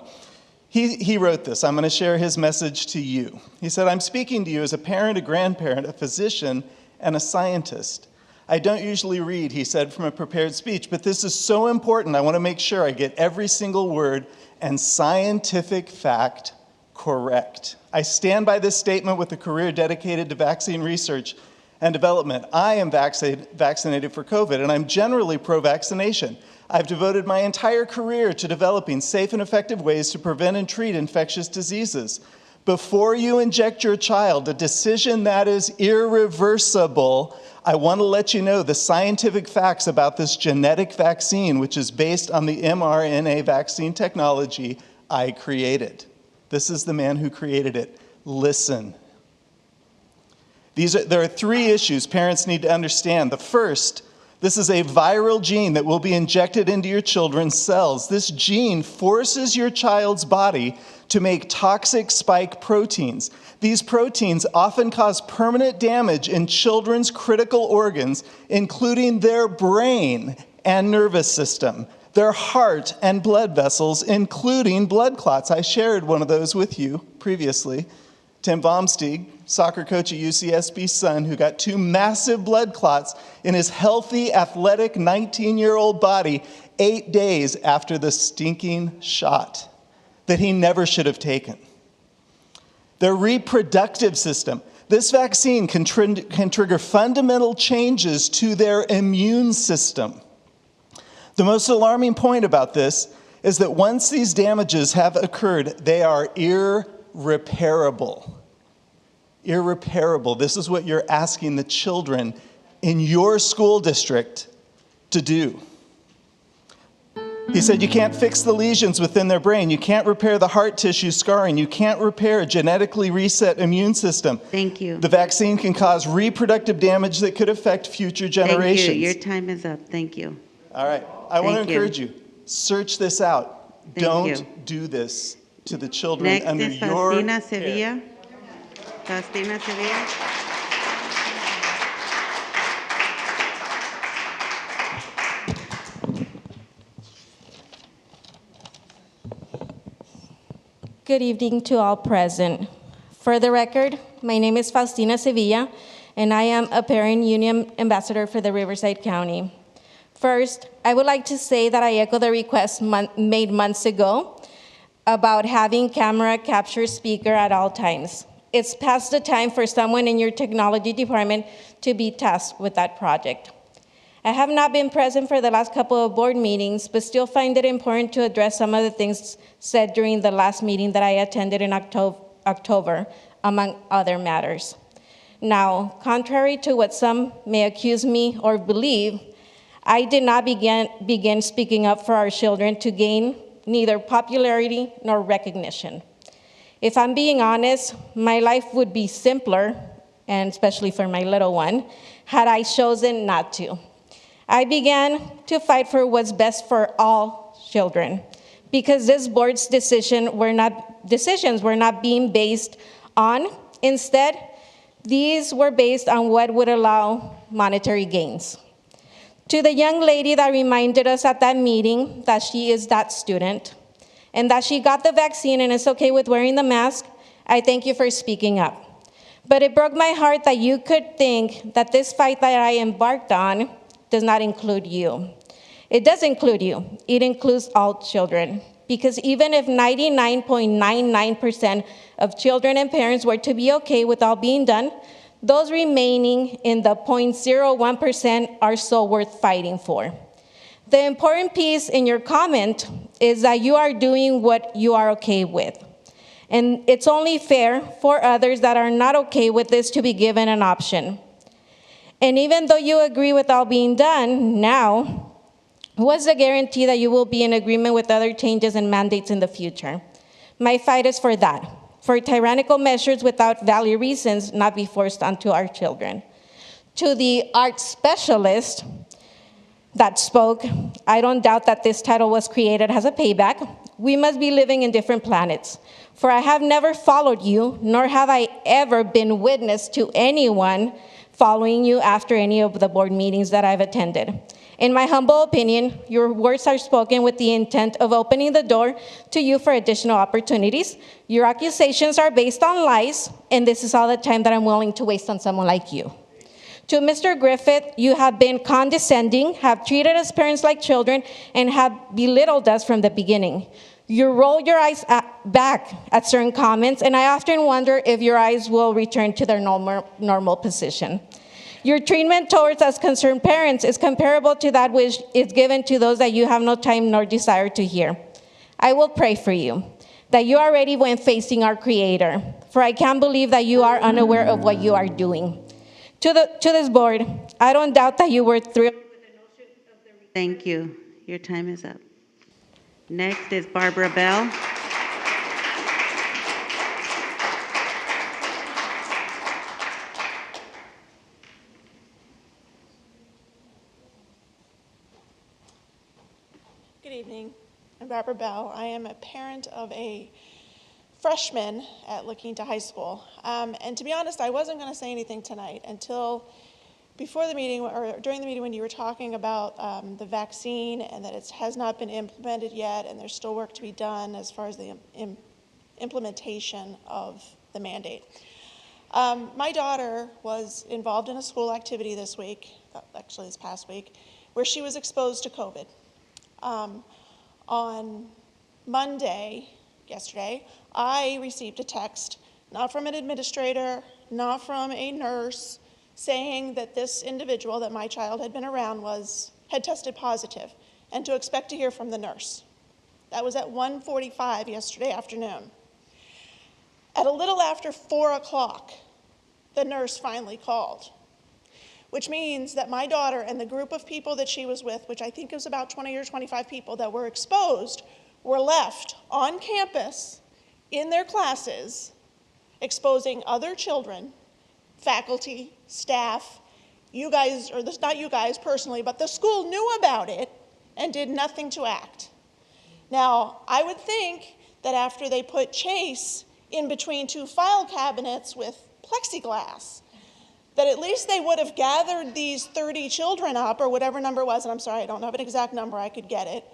He wrote this. I'm going to share his message to you. He said, "I'm speaking to you as a parent, a grandparent, a physician, and a scientist. I don't usually read," he said, "from a prepared speech, but this is so important. I want to make sure I get every single word and scientific fact correct. I stand by this statement with a career dedicated to vaccine research and development. I am vaccinated for COVID, and I'm generally pro-vaccination. I've devoted my entire career to developing safe and effective ways to prevent and treat infectious diseases. Before you inject your child, a decision that is irreversible, I want to let you know the scientific facts about this genetic vaccine, which is based on the mRNA vaccine technology I created." This is the man who created it. Listen. There are 3 issues parents need to understand. The first, this is a viral gene that will be injected into your children's cells. This gene forces your child's body to make toxic spike proteins. These proteins often cause permanent damage in children's critical organs, including their brain and nervous system, their heart and blood vessels, including blood clots. I shared one of those with you previously. Tim Baumstieg, soccer coach at UCSB's son, who got 2 massive blood clots in his healthy, athletic 19-year-old body 8 days after the stinking shot that he never should have taken. Their reproductive system. This vaccine can trigger fundamental changes to their immune system. The most alarming point about this is that once these damages have occurred, they are irreparable. Irreparable. This is what you're asking the children in your school district to do. He said you can't fix the lesions within their brain. You can't repair the heart tissue scarring. You can't repair a genetically reset immune system. Thank you. The vaccine can cause reproductive damage that could affect future generations. Thank you. Your time is up. Thank you. All right. I want to encourage you. Search this out. Don't do this to the children Next under is your Faustina care. Sevilla. Faustina Sevilla. Good evening to all present. For the record, my name is Faustina Sevilla, and I am a Parent Union Ambassador for the Riverside County. First, I would like to say that I echo the request made months ago about having camera capture speaker at all times. It's past the time for someone in your technology department to be tasked with that project. I have not been present for the last couple of board meetings, but still find it important to address some of the things said during the last meeting that I attended in October, among other matters. Now, contrary to what some may accuse me or believe, I did not begin speaking up for our children to gain neither popularity nor recognition. If I'm being honest, my life would be simpler, and especially for my little one, had I chosen not to. I began to fight for what's best for all children, because this board's decisions were not being based on. Instead, these were based on what would allow monetary gains. To the young lady that reminded us at that meeting that she is that student and that she got the vaccine and is okay with wearing the mask, I thank you for speaking up. But it broke my heart that you could think that this fight that I embarked on does not include you. It does include you. It includes all children. Because even if 99.99% of children and parents were to be okay with all being done, those remaining in the 0.01% are so worth fighting for. The important piece in your comment is that you are doing what you are okay with. And it's only fair for others that are not okay with this to be given an option. And even though you agree with all being done now, what's the guarantee that you will be in agreement with other changes and mandates in the future? My fight is for that, for tyrannical measures without valid reasons not be forced onto our children. To the art specialist that spoke, I don't doubt that this title was created as a payback we must be living in different planets. For I have never followed you, nor have I ever been witness to anyone following you after any of the board meetings that I've attended. In my humble opinion, your words are spoken with the intent of opening the door to you for additional opportunities. Your accusations are based on lies, and this is all the time that I'm willing to waste on someone like you. To Mr. Griffith, you have been condescending, have treated us parents like children, and have belittled us from the beginning. You roll your eyes back at certain comments, and I often wonder if your eyes will return to their normal position. Your treatment towards us concerned parents is comparable to that which is given to those that you have no time nor desire to hear. I will pray for you, that you are ready when facing our Creator, for I can't believe that you are unaware of what you are doing. To this board, I don't doubt that you were thrilled with the notion of the... Thank you. Your time is up. Next is Barbara Bell. Good evening. I'm Barbara Bell. I am a parent of a freshman at La Quinta High School. And to be honest, I wasn't going to say anything tonight until before the meeting or during the meeting when you were talking about the vaccine and that it has not been implemented yet and there's still work to be done as far as the implementation of the mandate. My daughter was involved in a school activity this week, actually this past week, where she was exposed to COVID. On Monday, yesterday, I received a text, not from an administrator, not from a nurse, saying that this individual that my child had been around had tested positive, and to expect to hear from the nurse. That was at 1:45 yesterday afternoon. At a little after 4 o'clock, the nurse finally called, which means that my daughter and the group of people that she was with, which I think was about 20 or 25 people that were exposed, were left on campus in their classes, exposing other children, faculty, staff, you guys, or this, not you guys personally, but the school knew about it and did nothing to act. Now, I would think that after they put Chase in between two file cabinets with plexiglass, that at least they would have gathered these 30 children up, or whatever number it was, and I'm sorry, I don't have an exact number, I could get it.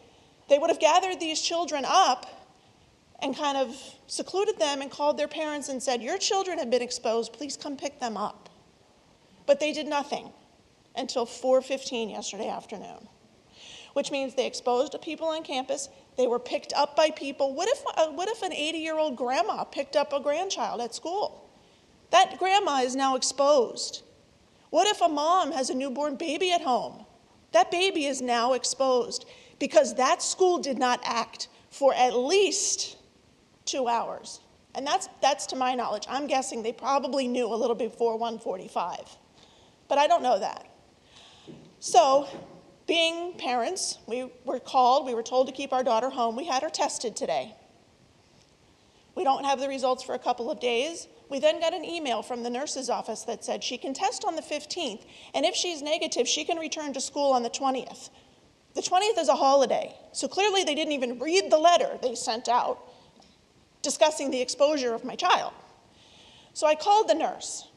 They would have gathered these children up and kind of secluded them and called their parents and said, your children have been exposed, please come pick them up. But they did nothing until 4:15 yesterday afternoon, which means they exposed people on campus, they were picked up by people. What if an 80-year-old grandma picked up a grandchild at school? That grandma is now exposed. What if a mom has a newborn baby at home? That baby is now exposed because that school did not act for at least 2 hours. And that's to my knowledge. I'm guessing they probably knew a little before 1:45, but I don't know that. So, being parents, we were told to keep our daughter home. We had her tested today. We don't have the results for a couple of days. We then got an email from the nurse's office that said she can test on the 15th, and if she's negative, she can return to school on the 20th. The 20th is a holiday, so clearly they didn't even read the letter they sent out discussing the exposure of my child. So I called the nurse,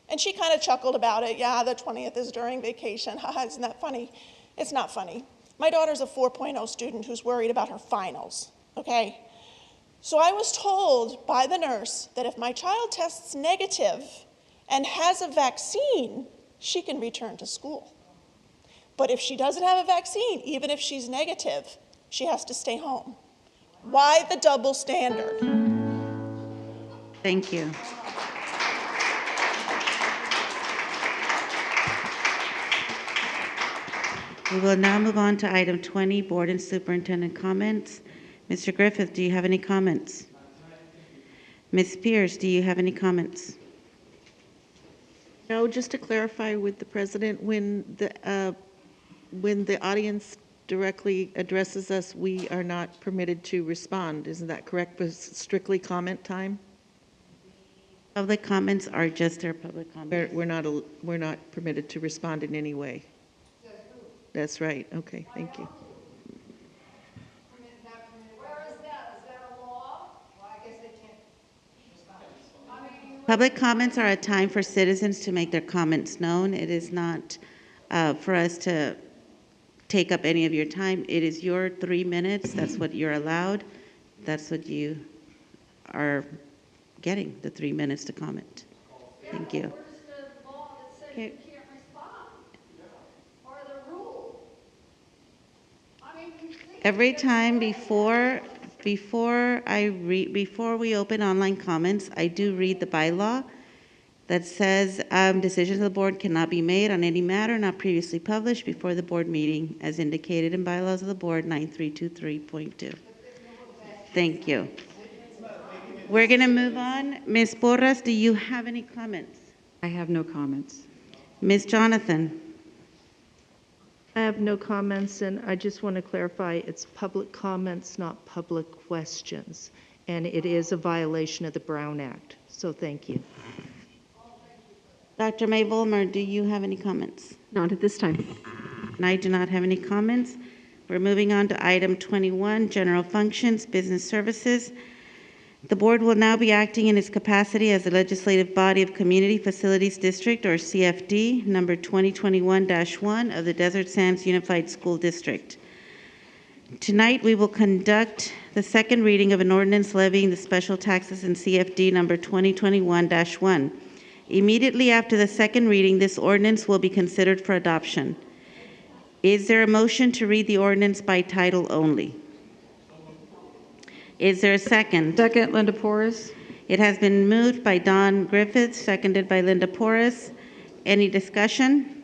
and she kind of chuckled about it. Yeah, the 20th is during vacation. Haha, isn't that funny? It's not funny. My daughter's a 4.0 student who's worried about her finals, okay? So I was told by the nurse that if my child tests negative and has a vaccine, she can return to school. But if she doesn't have a vaccine, even if she's negative, she has to stay home. Why the double standard? Thank you. We will now move on to item 20, Board and Superintendent comments. Mr. Griffith, do you have any comments? Ms. Pierce, do you have any comments? No, just to clarify with the president, when the audience directly addresses us, we are not permitted to respond. Isn't that correct? But strictly comment time? Public comments are just our public comments. We're not permitted to respond in any way. That's right. Okay, thank you. Public comments are a time for citizens to make their comments known. It is not for us to take up any of your time. It is your 3 minutes. That's what you're allowed. That's what you are getting, the 3 minutes to comment. Thank you. Okay. Every time before we open online comments, I do read the bylaw that says decisions of the board cannot be made on any matter not previously published before the board meeting, as indicated in bylaws of the board 9323.2. Thank you. We're going to move on. Ms. Porras, do you have any comments? I have no comments. Ms. Jonathan? I have no comments, and I just want to clarify, it's public comments, not public questions. And it is a violation of the Brown Act. So thank you. Dr. May Volmer, do you have any comments? Not at this time. And I do not have any comments. We're moving on to item 21, general functions, business services. The board will now be acting in its capacity as the legislative body of Community Facilities District, or CFD, number 2021-1 of the Desert Sands Unified School District. Tonight, we will conduct the second reading of an ordinance levying the special taxes in CFD number 2021-1. Immediately after the second reading, this ordinance will be considered for adoption. Is there a motion to read the ordinance by title only? Is there a second? Second, Linda Porras. It has been moved by Don Griffith, seconded by Linda Porras. Any discussion?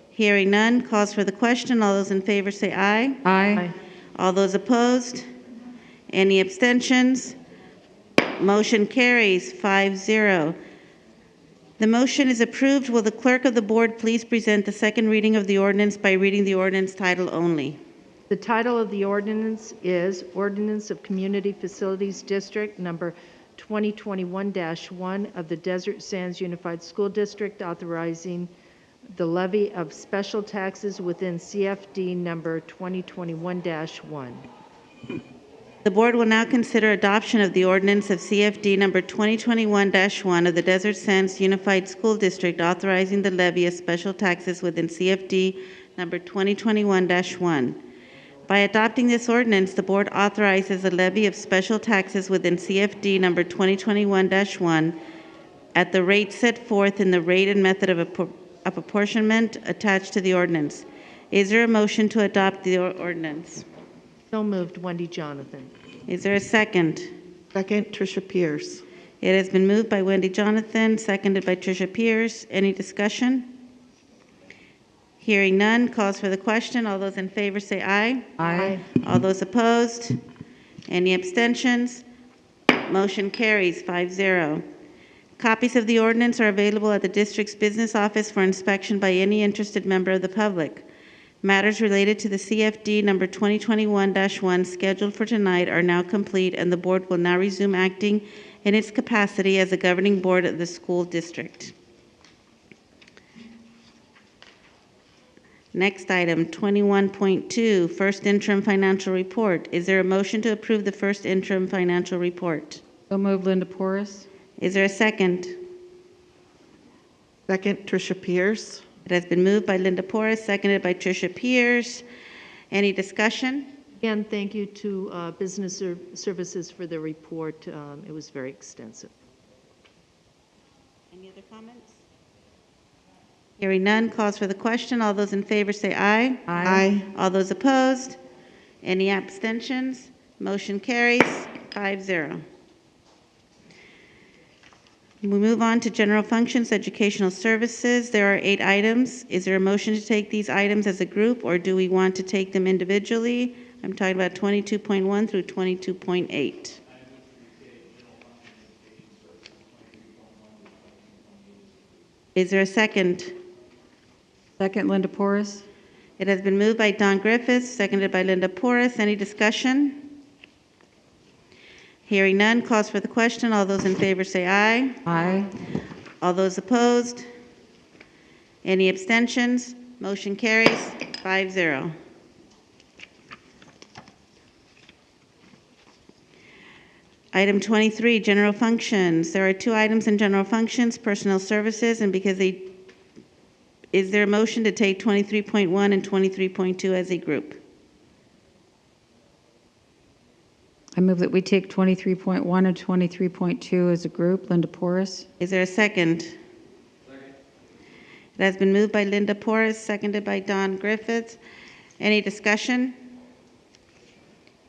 Hearing none, calls for the question. All those in favor say aye. Aye. All those opposed? Any abstentions? Motion carries 5-0. The motion is approved. Will the clerk of the board please present the second reading of the ordinance by reading the ordinance title only? The title of the ordinance is Ordinance of Community Facilities District number 2021-1 of the Desert Sands Unified School District, authorizing the levy of special taxes within CFD number 2021-1. The board will now consider adoption of the ordinance of CFD number 2021-1 of the Desert Sands Unified School District, authorizing the levy of special taxes within CFD number 2021-1. By adopting this ordinance, the board authorizes a levy of special taxes within CFD number 2021-1 at the rate set forth in the rate and method of apportionment attached to the ordinance. Is there a motion to adopt the ordinance? So moved, Wendy Jonathan. Is there a second? Second, Tricia Pierce. It has been moved by Wendy Jonathan, seconded by Tricia Pierce. Any discussion? Hearing none, calls for the question. All those in favor say aye. Aye. All those opposed? Any abstentions? Motion carries 5-0. Copies of the ordinance are available at the district's business office for inspection by any interested member of the public. Matters related to the CFD number 2021-1 scheduled for tonight are now complete, and the board will now resume acting in its capacity as the governing board of the school district. Next item, 21.2, first interim financial report. Is there a motion to approve the first interim financial report? So move, Linda Porras. Is there a second? Second, Tricia Pierce. It has been moved by Linda Porras, seconded by Tricia Pierce. Any discussion? Again, thank you to Business Services for the report. It was very extensive. Any other comments? Hearing none, calls for the question. All those in favor say aye. Aye. All those opposed? Any abstentions? Motion carries 5-0. We move on to general functions, educational services. There are 8 items. Is there a motion to take these items as a group, or do we want to take them individually? I'm talking about 22.1 through 22.8. Is there a second? Second, Linda Porras. It has been moved by Don Griffiths, seconded by Linda Porras. Any discussion? Hearing none, calls for the question. All those in favor say aye. Aye. All those opposed? Any abstentions? Motion carries 5-0. Item 23, general functions. There are 2 items in general functions, personnel services, and is there a motion to take 23.1 and 23.2 as a group? I move that we take 23.1 and 23.2 as a group. Linda Porras. Is there a second? It has been moved by Linda Porras, seconded by Don Griffiths. Any discussion?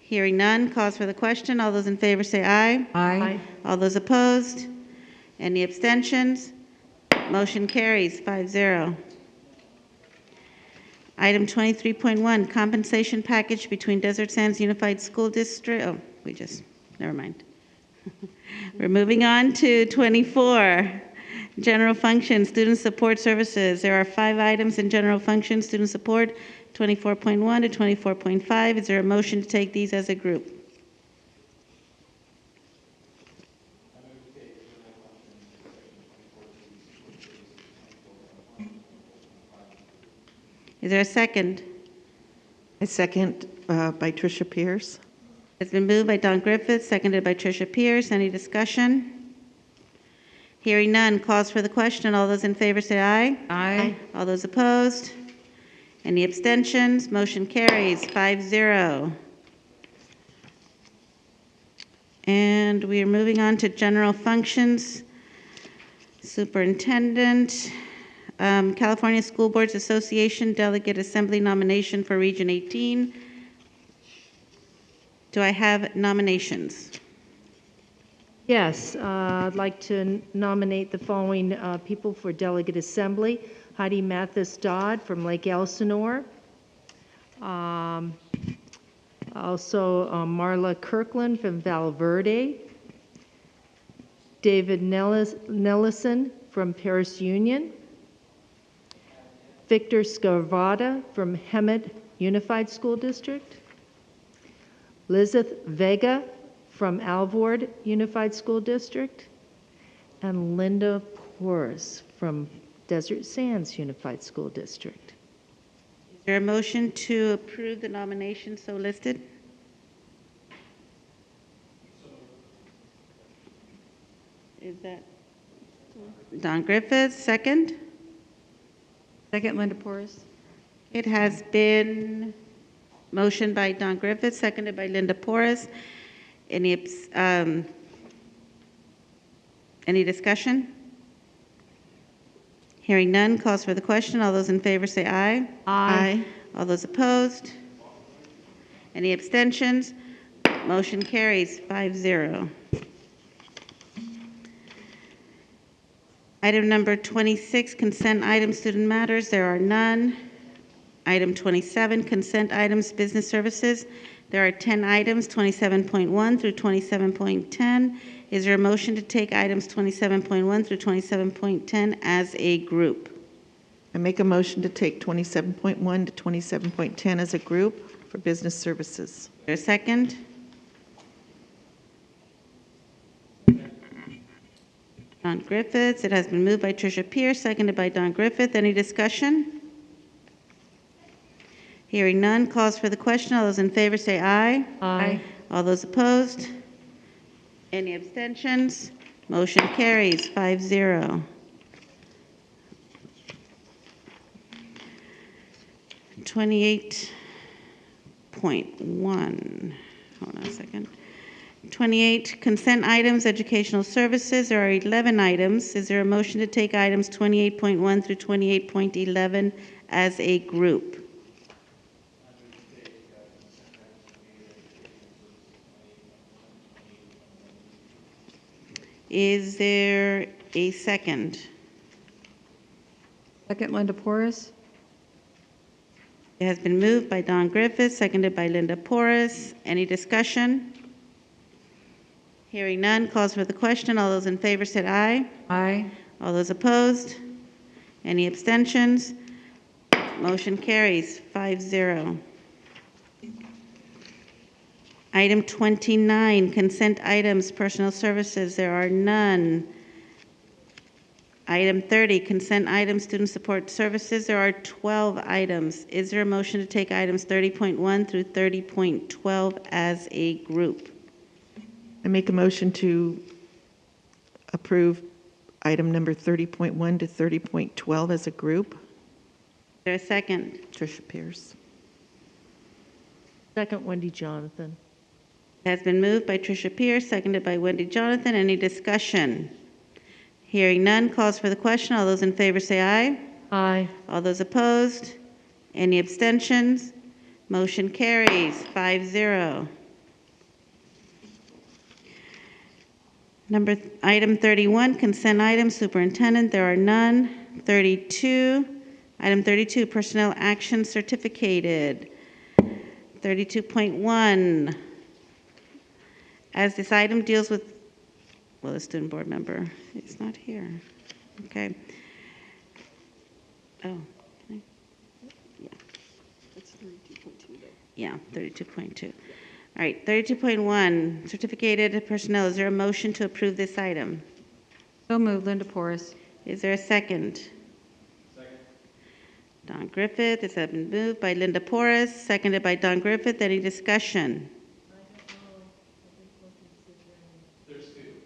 Hearing none, calls for the question. All those in favor say aye. Aye. All those opposed? Any abstentions? Motion carries 5-0. Item 23.1, compensation package between Desert Sands Unified School District. Never mind. We're moving on to 24. General function, student support services. There are 5 items in general function, student support, 24.1 to 24.5. Is there a motion to take these as a group? Is there a second? I second by Tricia Pierce. It's been moved by Don Griffith, seconded by Tricia Pierce. Any discussion? Hearing none, calls for the question. All those in favor say aye. Aye. All those opposed? Any abstentions? Motion carries 5-0. And we are moving on to general functions. Superintendent, California School Boards Association Delegate Assembly nomination for Region 18. Do I have nominations? Yes, I'd like to nominate the following people for delegate assembly. Heidi Mathis Dodd from Lake Elsinore. Also Marla Kirkland from Val Verde. David Nellison from Paris Union. Victor Scarvata from Hemet Unified School District. Lizeth Vega from Alvord Unified School District, and Linda Porras from Desert Sands Unified School District. Is there a motion to approve the nominations so listed? Is that Don Griffith, second? Second, Linda Porras. It has been motioned by Don Griffith, seconded by Linda Porras. Any discussion? Hearing none, calls for the question. All those in favor say aye. Aye. All those opposed? Any abstentions? Motion carries 5-0. Item number 26, consent items, student matters. There are none. Item 27, consent items, business services. There are 10 items, 27.1 through 27.10. Is there a motion to take items 27.1 through 27.10 as a group? I make a motion to take 27.1 to 27.10 as a group for business services. Is there a second? Don Griffiths. It has been moved by Tricia Pierce, seconded by Don Griffith. Any discussion? Hearing none, calls for the question. All those in favor say aye. Aye. All those opposed? Any abstentions? Motion carries 5-0. 28.1. Hold on a second. 28, consent items, educational services. There are 11 items. Is there a motion to take items 28.1 through 28.11 as a group? Is there a second? Second, Linda Porras. It has been moved by Don Griffith, seconded by Linda Porras. Any discussion? Hearing none, calls for the question. All those in favor said aye. Aye. All those opposed? Any abstentions? Motion carries 5-0. Item 29, consent items, personal services. There are none. Item 30, consent items, student support services. There are 12 items. Is there a motion to take items 30.1 through 30.12 as a group? I make a motion to approve item number 30.1 to 30.12 as a group. Is there a second? Tricia Pierce. Second, Wendy Jonathan. It has been moved by Tricia Pierce, seconded by Wendy Jonathan. Any discussion? Hearing none, calls for the question. All those in favor say aye. Aye. All those opposed? Any abstentions? Motion carries 5-0. Item 31, consent items, Superintendent, there are none. 32, item 32, personnel action certificated. 32.1, as this item deals with, well, the student board member is not here. Okay. Oh, okay. Yeah. That's 32.2. Yeah, 32.2. All right, 32.1, certificated personnel. Is there a motion to approve this item? So moved, Linda Porras. Is there a second? Second. Don Griffith. This has been moved by Linda Porras, seconded by Don Griffith. Any discussion? There's two.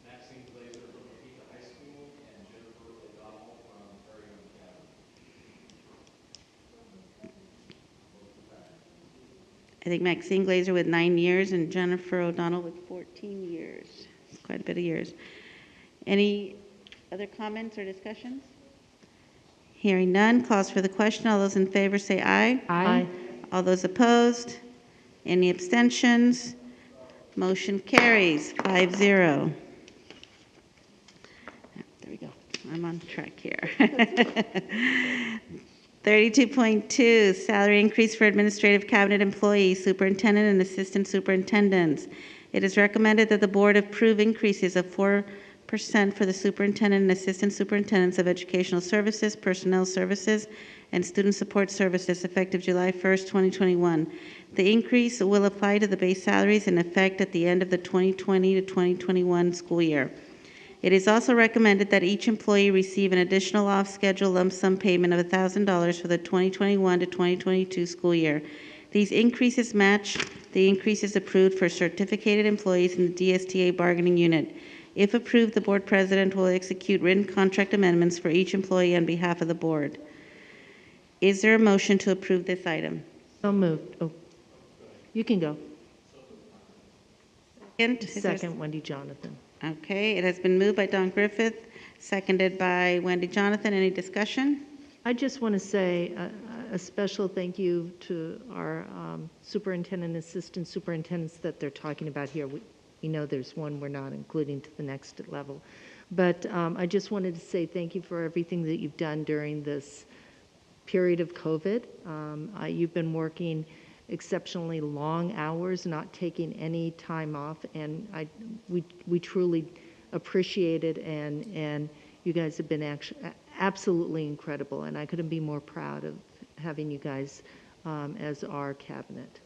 Maxine Glazer from Topeka High School and Jennifer O'Donnell from Prairie Academy. I think Maxine Glazer with 9 years and Jennifer O'Donnell with 14 years. It's quite a bit of years. Any other comments or discussions? Hearing none, calls for the question. All those in favor say aye. Aye. All those opposed? Any abstentions? Motion carries 5-0. There we go. I'm on track here. 32.2, salary increase for administrative cabinet employees, superintendent and assistant superintendents. It is recommended that the board approve increases of 4% for the superintendent and assistant superintendents of educational services, personnel services, and student support services effective July 1st, 2021. The increase will apply to the base salaries in effect at the end of the 2020 to 2021 school year. It is also recommended that each employee receive an additional off-schedule lump sum payment of $1,000 for the 2021 to 2022 school year. These increases match the increases approved for certificated employees in the DSTA bargaining unit. If approved, the board president will execute written contract amendments for each employee on behalf of the board. Is there a motion to approve this item? So moved. Oh, you can go. Second, Wendy Jonathan. Okay, it has been moved by Don Griffith, seconded by Wendy Jonathan. Any discussion? I just want to say a special thank you to our superintendent, assistant superintendents that they're talking about here. We know there's one we're not including to the next level. But I just wanted to say thank you for everything that you've done during this period of COVID. You've been working exceptionally long hours, not taking any time off, and we truly appreciate it, and you guys have been absolutely incredible, and I couldn't be more proud of having you guys as our cabinet.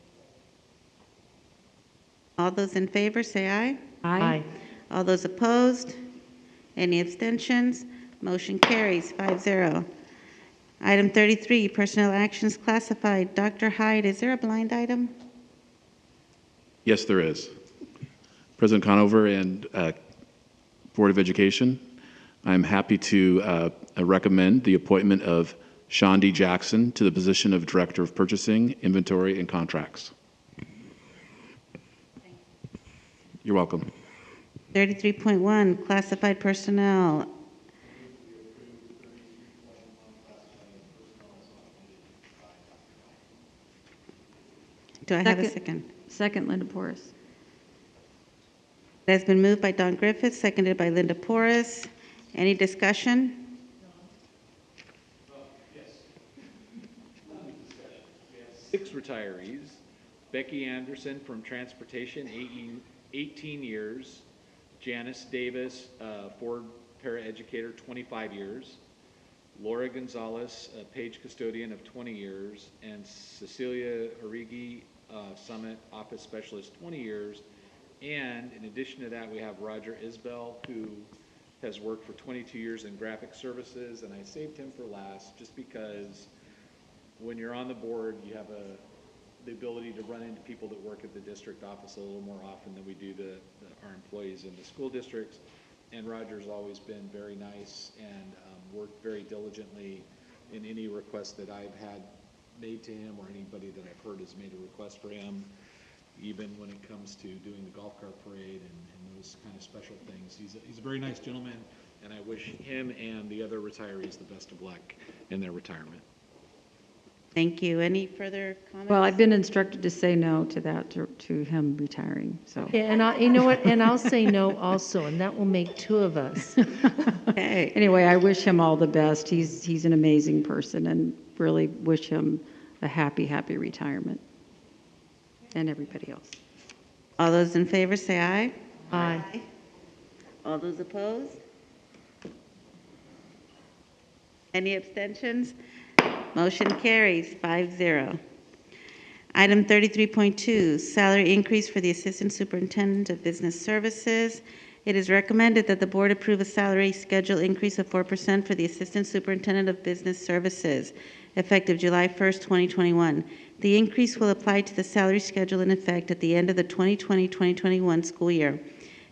All those in favor say aye. Aye. All those opposed? Any abstentions? Motion carries 5-0. Item 33, personnel actions classified. Dr. Hyde, is there a blind item? Yes, there is. President Conover and Board of Education, I'm happy to recommend the appointment of Sean D. Jackson to the position of Director of Purchasing, Inventory, and Contracts. You're welcome. 33.1, classified personnel. Do I have a second? Second, Linda Porras. It has been moved by Don Griffith, seconded by Linda Porras. Any discussion? Yes. We have 6 retirees. Becky Anderson from Transportation, 18 years. Janice Davis, Ford paraeducator, 25 years. Laura Gonzalez, page custodian of 20 years. And Cecilia Origi, Summit office specialist, 20 years. And in addition to that, we have Roger Isbell, who has worked for 22 years in graphic services, and I saved him for last just because when you're on the board, you have a the ability to run into people that work at the district office a little more often than we do our employees in the school districts. And Roger's always been very nice and worked very diligently in any request that I've had made to him, or anybody that I've heard has made a request for him, even when it comes to doing the golf cart parade and those kind of special things. He's a very nice gentleman, and I wish him and the other retirees the best of luck in their retirement. Thank you. Any further comments? Well, I've been instructed to say no to that, to him retiring, so. Yeah, and you know what, and I'll say no also, and that will make two of us. Okay. Anyway, I wish him all the best. He's an amazing person, and really wish him a happy retirement. And everybody else. All those in favor say aye. Aye. All those opposed? Any abstentions? Motion carries 5-0. Item 33.2, salary increase for the Assistant Superintendent of Business Services. It is recommended that the board approve a salary schedule increase of 4% for the Assistant Superintendent of Business Services, effective July 1st, 2021. The increase will apply to the salary schedule in effect at the end of the 2020-2021 school year.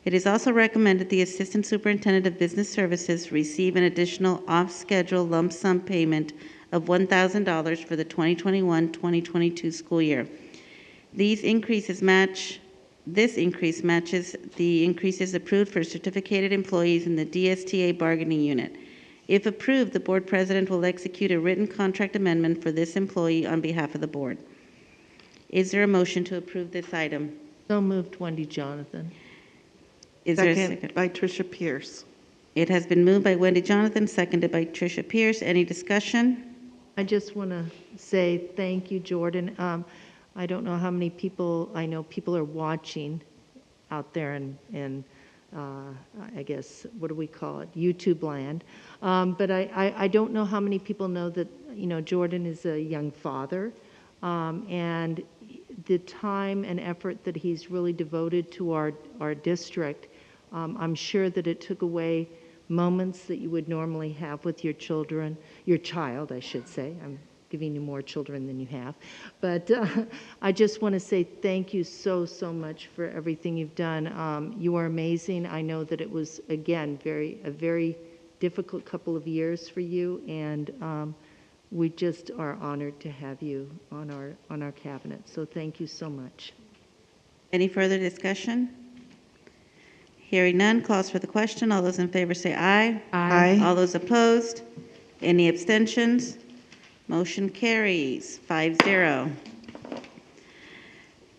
It is also recommended the Assistant Superintendent of Business Services receive an additional off-schedule lump sum payment of $1,000 for the 2021-2022 school year. This increase matches the increases approved for certificated employees in the DSTA bargaining unit. If approved, the board president will execute a written contract amendment for this employee on behalf of the board. Is there a motion to approve this item? So moved, Wendy Jonathan. Is there a second? By Tricia Pierce. It has been moved by Wendy Jonathan, seconded by Tricia Pierce. Any discussion? I just want to say thank you, Jordan. I don't know how many people, I know people are watching out there in I guess, what do we call it, YouTube land. But I don't know how many people know that, you know, Jordan is a young father, and the time and effort that he's really devoted to our district, I'm sure that it took away moments that you would normally have with your children, your child, I should say. I'm giving you more children than you have. But I just want to say thank you so much for everything you've done. You are amazing. I know that it was, again, a very difficult couple of years for you, and we just are honored to have you on our cabinet. So thank you so much. Any further discussion? Hearing none, calls for the question. All those in favor say aye. Aye. All those opposed? Any abstentions? Motion carries 5-0.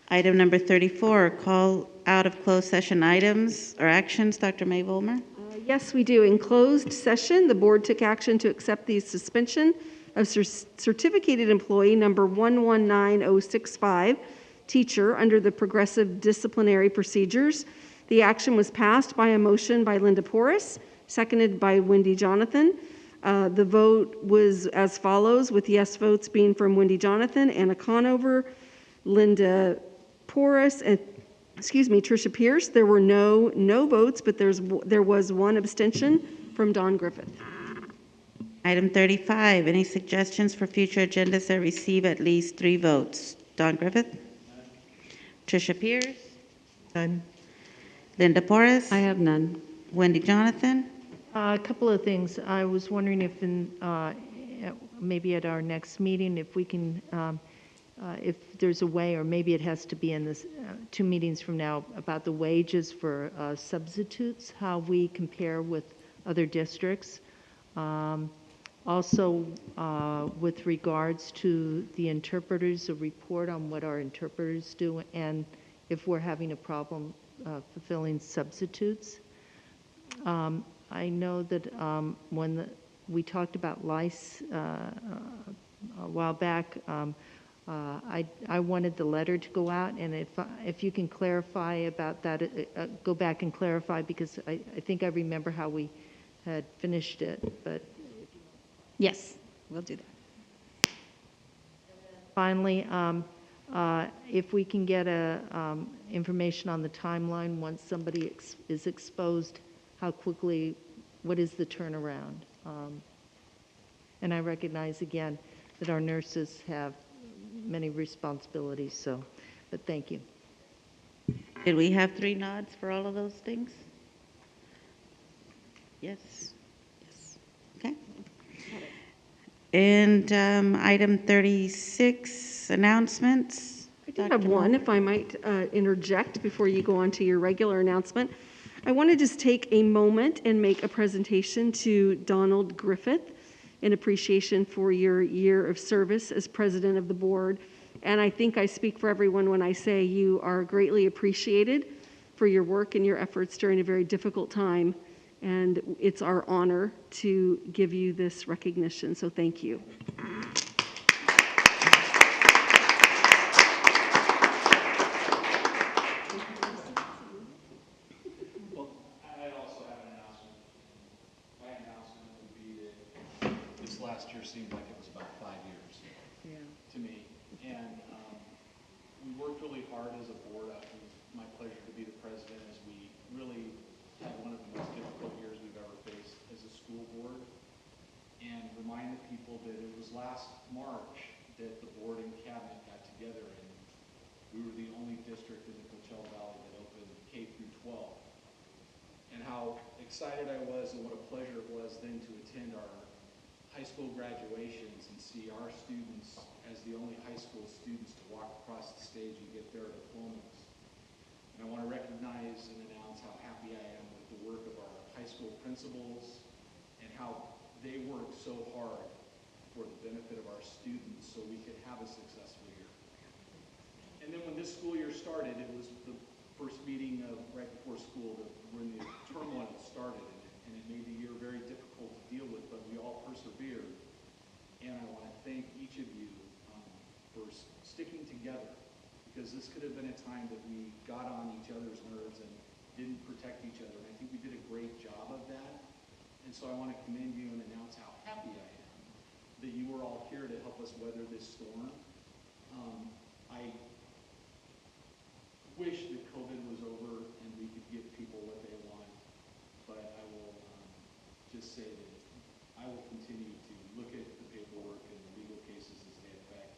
Item number 34, call out of closed session items or actions. Dr. May Volmer? Yes, we do. In closed session, the board took action to accept the suspension of certificated employee number 119065, teacher, under the progressive disciplinary procedures. The action was passed by a motion by Linda Porras, seconded by Wendy Jonathan. The vote was as follows, with yes votes being from Wendy Jonathan, Anna Conover, Linda Porras, Tricia Pierce. There were no votes, but there was one abstention from Don Griffith. Item 35, any suggestions for future agendas that receive at least 3 votes? Don Griffith? None. Tricia Pierce? None. Linda Porras? I have none. Wendy Jonathan? A couple of things. I was wondering if maybe at our next meeting, if we can, if there's a way, or maybe it has to be in this 2 meetings from now, about the wages for substitutes, how we compare with other districts. Also, with regards to the interpreters, a report on what our interpreters do, and if we're having a problem fulfilling substitutes. I know that when we talked about lice a while back, I wanted the letter to go out, and if you can clarify about that, go back and clarify, because I think I remember how we had finished it, but. Yes, we'll do that. Finally, if we can get information on the timeline once somebody is exposed, how quickly, what is the turnaround? And I recognize again that our nurses have many responsibilities, so, but thank you. Did we have 3 nods for all of those things? Yes. Yes. Okay. And item 36, announcements. I do have one, if I might interject before you go on to your regular announcement. I want to just take a moment and make a presentation to Donald Griffith in appreciation for your year of service as president of the board. And I think I speak for everyone when I say you are greatly appreciated for your work and your efforts during a very difficult time. And it's our honor to give you this recognition. So thank you. Last year seemed like it was about 5 years to me. And we worked really hard as a board. It was my pleasure to be the president as we really had one of the most difficult years we've ever faced as a school board. And remind the people that it was last March that the board and cabinet got together and we were the only district in the Coachella Valley that opened K through 12. And how excited I was and what a pleasure it was then to attend our high school graduations and see our students as the only high school students to walk across the stage and get their diplomas. And I want to recognize and announce how happy I am with the work of our high school principals and how they worked so hard for the benefit of our students so we could have a successful year. And then when this school year started, it was the first meeting of right before school when the turmoil started. And it made the year very difficult to deal with, but we all persevered. And I want to thank each of you for sticking together, because this could have been a time that we got on each other's nerves and didn't protect each other. And I think we did a great job of that. And so I want to commend you and announce how happy I am that you were all here to help us weather this storm. I wish that COVID was over and we could give people what they want. But I will just say that I will continue to look at the paperwork and the legal cases as they affect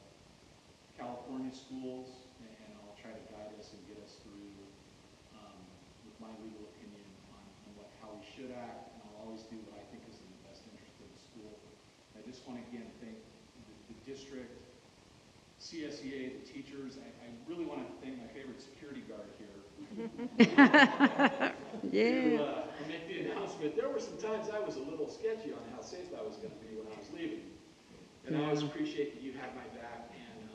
California schools, and I'll try to guide us and get us through with my legal opinion on how we should act, and I'll always do what I think is in the best interest of the school. I just want to again thank the district, CSEA, the teachers. I really want to thank my favorite security guard here. Yeah. To make the announcement. There were some times I was a little sketchy on how safe I was going to be when I was leaving. And I always appreciate that you had my back, and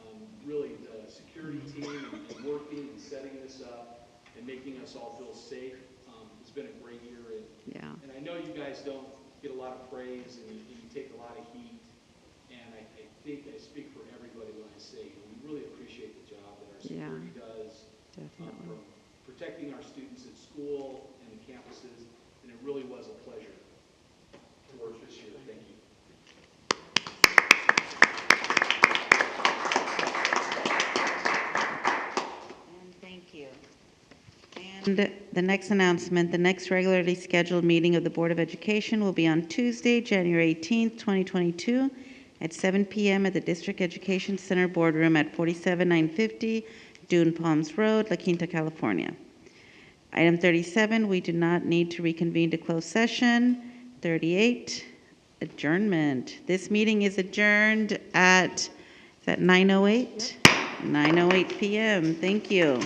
really the security team and working and setting this up and making us all feel safe. It's been a great year. And I know you guys don't get a lot of praise and you take a lot of heat. And I think I speak for everybody when I say we really appreciate the job that our security does. From protecting our students at school and the campuses, and it really was a pleasure to work this year. Thank you. And thank you. And the next announcement, the next regularly scheduled meeting of the Board of Education will be on Tuesday, January 18th, 2022 at 7 p.m. at the District Education Center Boardroom at 47950 Dune Palms Road, La Quinta, California. Item 37, we do not need to reconvene to close session. 38, adjournment. This meeting is adjourned at 9:08 p.m. Thank you.